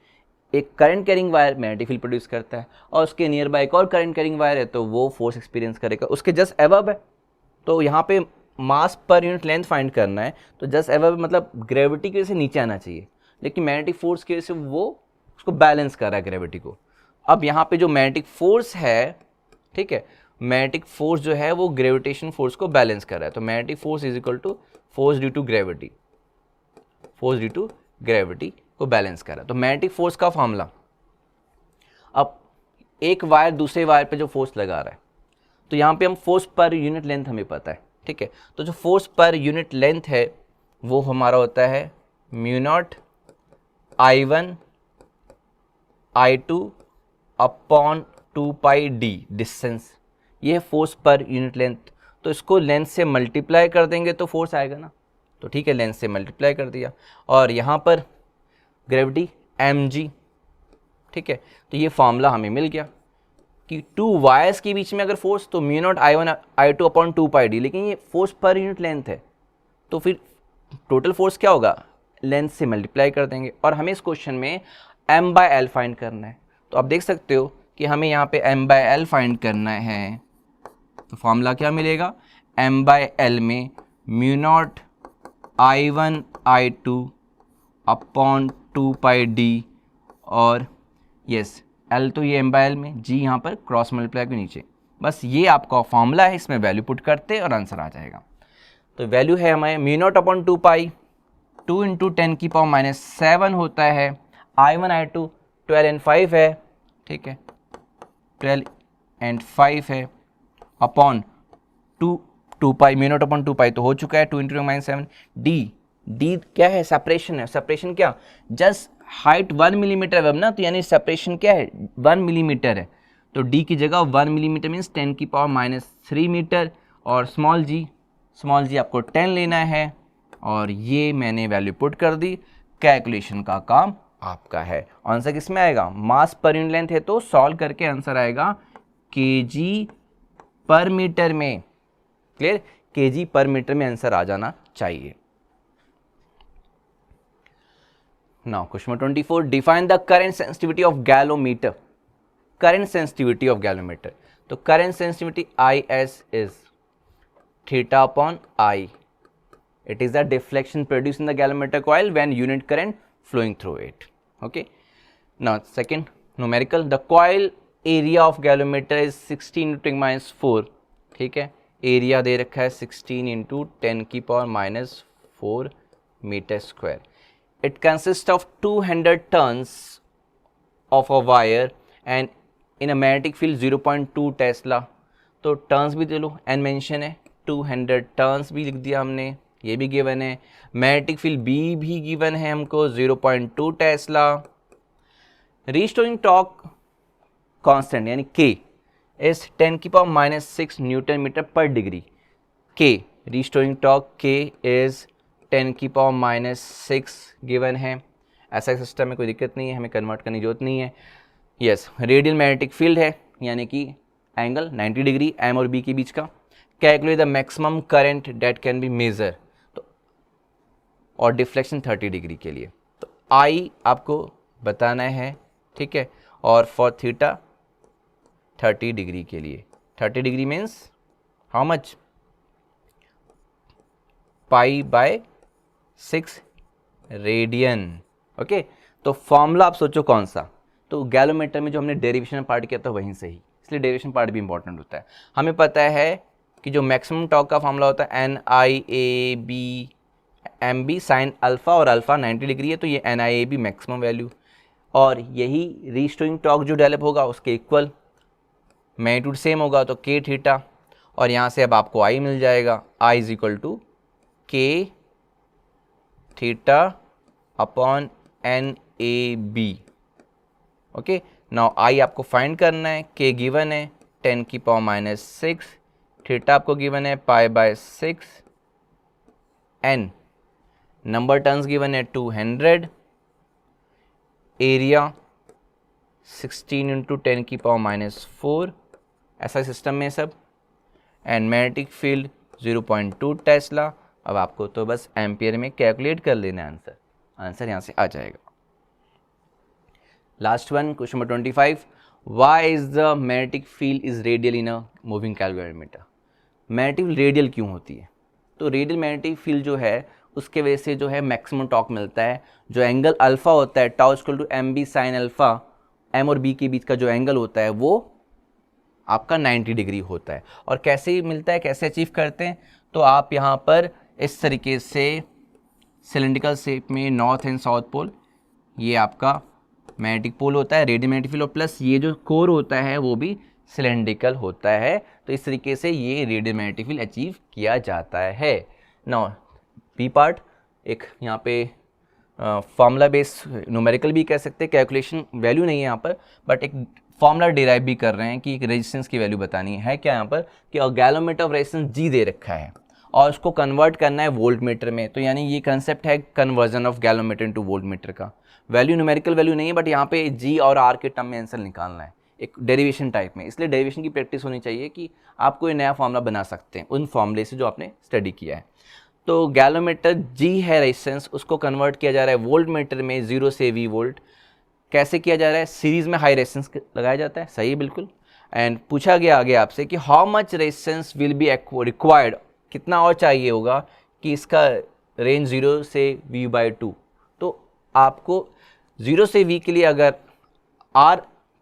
S1: एक current carrying wire magnetic field produce करता है और उसके नियर बाय एक और करंट कैरिंग वायर है, तो वो फोर्स एक्सपीरियंस करेगा, उसके जस्ट अबव है। तो यहाँ पे मास पर यूनिट लेंथ फाइंड करना है, तो जस्ट अबव मतलब ग्रेविटी की वजह से नीचे आना चाहिए, लेकिन मैग्नेटिक फोर्स की वजह से वो उसको बैलेंस कर रहा है ग्रेविटी को। अब यहाँ पे जो मैग्नेटिक फोर्स है, ठीक है, मैग्नेटिक फोर्स जो है वो ग्रेविटेशन फोर्स को बैलेंस कर रहा है। तो magnetic force is equal to force due to gravity, force due to gravity को बैलेंस कर रहा है। तो मैग्नेटिक फोर्स का फॉर्मूला, अब एक वायर दूसरे वायर पे जो फोर्स लगा रहा है, तो यहाँ पे हम फोर्स पर यूनिट लेंथ हमें पता है, ठीक है। तो जो फोर्स पर यूनिट लेंथ है वो हमारा होता है mu naught I1 I2 upon 2 पाई डी, डिस्टेंस, ये है फोर्स पर यूनिट लेंथ। तो इसको लेंथ से मल्टीप्लाई कर देंगे तो फोर्स आएगा ना, तो ठीक है, लेंथ से मल्टीप्लाई कर दिया। और यहाँ पर ग्रेविटी mg, ठीक है। तो ये फॉर्मूला हमें मिल गया कि टू वायर्स के बीच में अगर फोर्स, तो mu naught I1 I2 upon 2 पाई डी, लेकिन ये फोर्स पर यूनिट लेंथ है, तो फिर टोटल फोर्स क्या होगा, लेंथ से मल्टीप्लाई कर देंगे। और हमें इस क्वेश्चन में m/l फाइंड करना है, तो आप देख सकते हो कि हमें यहाँ पे m/l फाइंड करना है। तो फॉर्मूला क्या मिलेगा, m/l में mu naught I1 I2 upon 2 पाई डी, और यस l तो ये m/l में, g यहाँ पर क्रॉस मल्टीप्लाई के नीचे, बस ये आपका फॉर्मूला है, इसमें वैल्यू पुट करते और आंसर आ जाएगा। तो वैल्यू है हमारे म्यू नॉट अपॉन 2 पाई, 2 इंटू 10⁻⁷ होता है, I1 I2 12 and 5 है, ठीक है, 12 and 5 है, अपॉन 2 पाई, म्यू नॉट अपॉन 2 पाई तो हो चुका है, 2 इंटू 10⁻⁷, डी क्या है, सेपरेशन है, सेपरेशन क्या, जस्ट हाइट 1 मिलीमीटर अब ना, तो यानी सेपरेशन क्या है, 1 मिलीमीटर है, तो डी की जगह 1 मिलीमीटर मीन्स 10⁻³ मीटर, और स्मॉल जी आपको 10 लेना है, और ये मैंने वैल्यू पुट कर दी, कैलकुलेशन का काम आपका है। आंसर किस में आएगा, मास पर यूनिट लेंथ है तो सॉल्व करके आंसर आएगा केजी पर मीटर में, क्लियर, केजी पर मीटर में आंसर आ जाना चाहिए। Now question number 24, define the current sensitivity of galvanometer. Current sensitivity of galvanometer, तो current sensitivity IS is theta upon I. It is the deflection produced in the galvanometer coil when unit current flowing through it. Okay. Now second numerical, the coil area of galvanometer is 16 × 10⁻⁴, ठीक है, area दे रखा है 16 × 10⁻⁴ metre square. It consists of 200 turns of a wire and in a magnetic field 0.2 tesla. तो turns भी दे लो, N mention है, 200 turns भी लिख दिया हमने, ये भी गिवन है, मैग्नेटिक फील्ड बी भी गिवन है हमको 0.2 टेस्ला। रीस्टोरिंग टॉर्क कांस्टेंट यानी के इज 10⁻⁶ न्यूटन मीटर पर डिग्री। के रीस्टोरिंग टॉर्क के इज 10⁻⁶ गिवन है। ऐसा सिस्टम में कोई दिक्कत नहीं है, हमें कन्वर्ट करने की जरूरत नहीं है। यस, रेडियल मैग्नेटिक फील्ड है यानी कि एंगल 90 डिग्री एम और बी के बीच का। Calculate the maximum current that can be measure, और डिफ्लेक्शन 30 डिग्री के लिए, तो आई आपको बताना है, ठीक है, और फॉर थीटा 30 डिग्री के लिए, 30 degree means how much, π/6 radian. Okay, तो फॉर्मूला आप सोचो कौन सा, तो गैलोमीटर में जो हमने डेरिवेशन पार्ट किया था वहीं से ही, इसलिए डेरिवेशन पार्ट भी इंपॉर्टेंट होता है। हमें पता है कि जो मैक्सिमम टॉर्क का फॉर्मूला होता है NIAB MB साइन अल्फा, और अल्फा 90 डिग्री है तो ये NIAB मैक्सिमम वैल्यू, और यही रीस्टोरिंग टॉर्क जो डेवलप होगा उसके इक्वल मैग्नीट्यूड सेम होगा तो K थीटा, और यहाँ से अब आपको I मिल जाएगा, I is equal to K theta upon NAB। Okay, now I आपको फाइंड करना है, K गिवन है 10⁻⁶, थीटा आपको गिवन है π/6, N नंबर टर्न्स गिवन है 200, एरिया 16 × 10⁻⁴, ऐसा सिस्टम में सब, एंड मैग्नेटिक फील्ड 0.2 टेस्ला। अब आपको तो बस एम्पियर में कैलकुलेट कर लेना है, आंसर यहाँ से आ जाएगा। Last one, question number 25, why is the magnetic field is radial in a moving galvanometer. Magnetic field radial क्यों होती है, तो रेडियल मैग्नेटिक फील्ड जो है उसके वजह से जो है मैक्सिमम टॉर्क मिलता है। जो एंगल अल्फा होता है tau equal to MB sine alpha, M और B के बीच का जो एंगल होता है वो आपका 90 डिग्री होता है। और कैसे मिलता है, कैसे अचीव करते हैं, तो आप यहाँ पर इस तरीके से सिलेंड्रिकल शेप में नॉर्थ एंड साउथ पोल, ये आपका मैग्नेटिक पोल होता है, रेडियल मैग्नेटिक फील्ड, और प्लस ये जो कोर होता है वो भी सिलेंड्रिकल होता है। तो इस तरीके से ये रेडियल मैग्नेटिक फील्ड अचीव किया जाता है। नाउ बी पार्ट, एक यहाँ पे फॉर्मूला बेस न्यूमेरिकल भी कह सकते हैं, कैलकुलेशन वैल्यू नहीं है यहाँ पर, बट एक फॉर्मूला डिराइव भी कर रहे हैं कि एक रेजिस्टेंस की वैल्यू बतानी है क्या यहाँ पर कि गैलोमीटर ऑफ रेजिस्टेंस जी दे रखा है और उसको कन्वर्ट करना है वोल्ट मीटर में। तो यानी ये कंसेप्ट है conversion of galvanometer into volt meter का। वैल्यू न्यूमेरिकल वैल्यू नहीं है, बट यहाँ पे जी और आर के टर्म में आंसर निकालना है एक डेरिवेशन टाइप में, इसलिए डेरिवेशन की प्रैक्टिस होनी चाहिए कि आप कोई नया फॉर्मूला बना सकते हैं उन फॉर्मूले से जो आपने स्टडी किया है। तो गैलोमीटर जी है रेजिस्टेंस, उसको कन्वर्ट किया जा रहा है वोल्ट मीटर में 0 से V वोल्ट। कैसे किया जा रहा है? सीरीज में हाई रेजिस्टेंस लगाया जाता है, सही है बिल्कुल। एंड पूछा गया आगे आपसे कि how much resistance will be required, कितना और चाहिए होगा कि इसका रेंज 0 से V/2। तो आपको 0 से V के लिए अगर R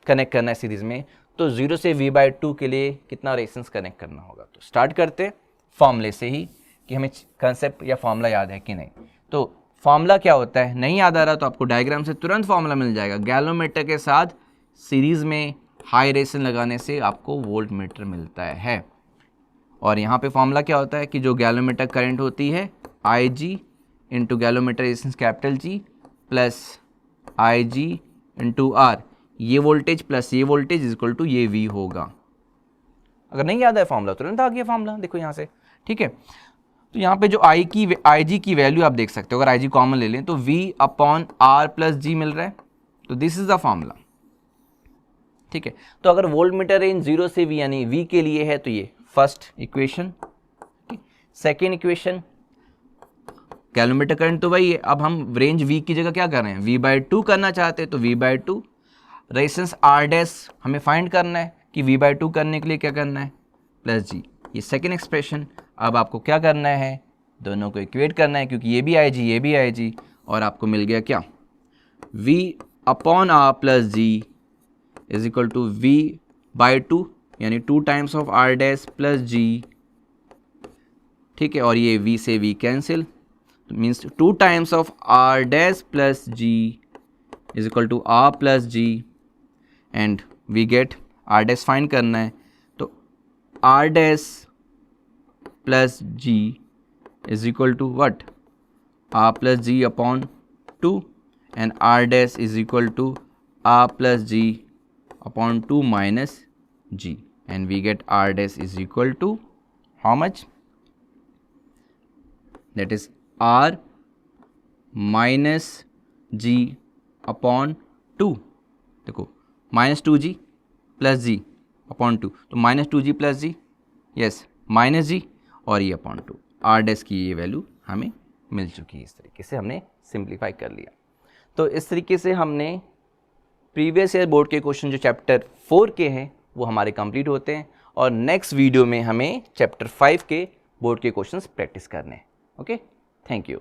S1: कनेक्ट करना है सीरीज में, तो 0 से V/2 के लिए कितना रेजिस्टेंस कनेक्ट करना होगा। तो स्टार्ट करते हैं फॉर्मूले से ही कि हमें कंसेप्ट या फॉर्मूला याद है कि नहीं। तो फॉर्मूला क्या होता है, नहीं याद आ रहा तो आपको डायग्राम से तुरंत फॉर्मूला मिल जाएगा। गैलोमीटर के साथ सीरीज में हाई रेजिस्टेंस लगाने से आपको वोल्ट मीटर मिलता है। और यहाँ पे फॉर्मूला क्या होता है कि जो गैलोमीटर करंट होती है IG into galvanometer resistance capital G plus IG into R, ये वोल्टेज प्लस ये वोल्टेज इज इक्वल टू ये V होगा। अगर नहीं याद है फॉर्मूला तुरंत आ गया फॉर्मूला, देखो यहाँ से, ठीक है। तो यहाँ पे जो IG की वैल्यू आप देख सकते हो, अगर IG कॉमन ले लें तो V/R प्लस G मिल रहा है, तो दिस इज द फॉर्मूला, ठीक है। तो अगर वोल्ट मीटर रेंज 0 से V यानी V के लिए है तो ये first equation. Second equation, galvanometer current तो वही है, अब हम रेंज V की जगह क्या कर रहे हैं, V/2 करना चाहते हैं तो V/2। रेजिस्टेंस R डैश हमें फाइंड करना है कि V/2 करने के लिए क्या करना है, प्लस G, ये सेकेंड एक्सप्रेशन। अब आपको क्या करना है, दोनों को इक्वेट करना है क्योंकि ये भी IG ये भी IG, और आपको मिल गया क्या, V/R plus G is equal to V/2 यानी 2 times of R dash plus G, ठीक है। और ये V से V cancel, means 2 times of R dash plus G is equal to R plus G, and we get R dash find करना है, तो R dash plus G is equal to what, R plus G upon 2, and R dash is equal to R plus G upon 2 minus G, and we get R dash is equal to how much, that is R minus G upon 2। देखो minus 2G plus G upon 2, तो minus 2G plus G, yes minus G, और ये upon 2। R dash की ये value हमें मिल चुकी है। इस तरीके से हमने सिंप्लीफाई कर लिया। तो इस तरीके से हमने प्रीवियस ईयर बोर्ड के क्वेश्चन जो चैप्टर 4 के हैं वो हमारे कंप्लीट होते हैं, और नेक्स्ट वीडियो में हमें चैप्टर 5 के बोर्ड के क्वेश्चंस प्रैक्टिस करने हैं। Okay, thank you.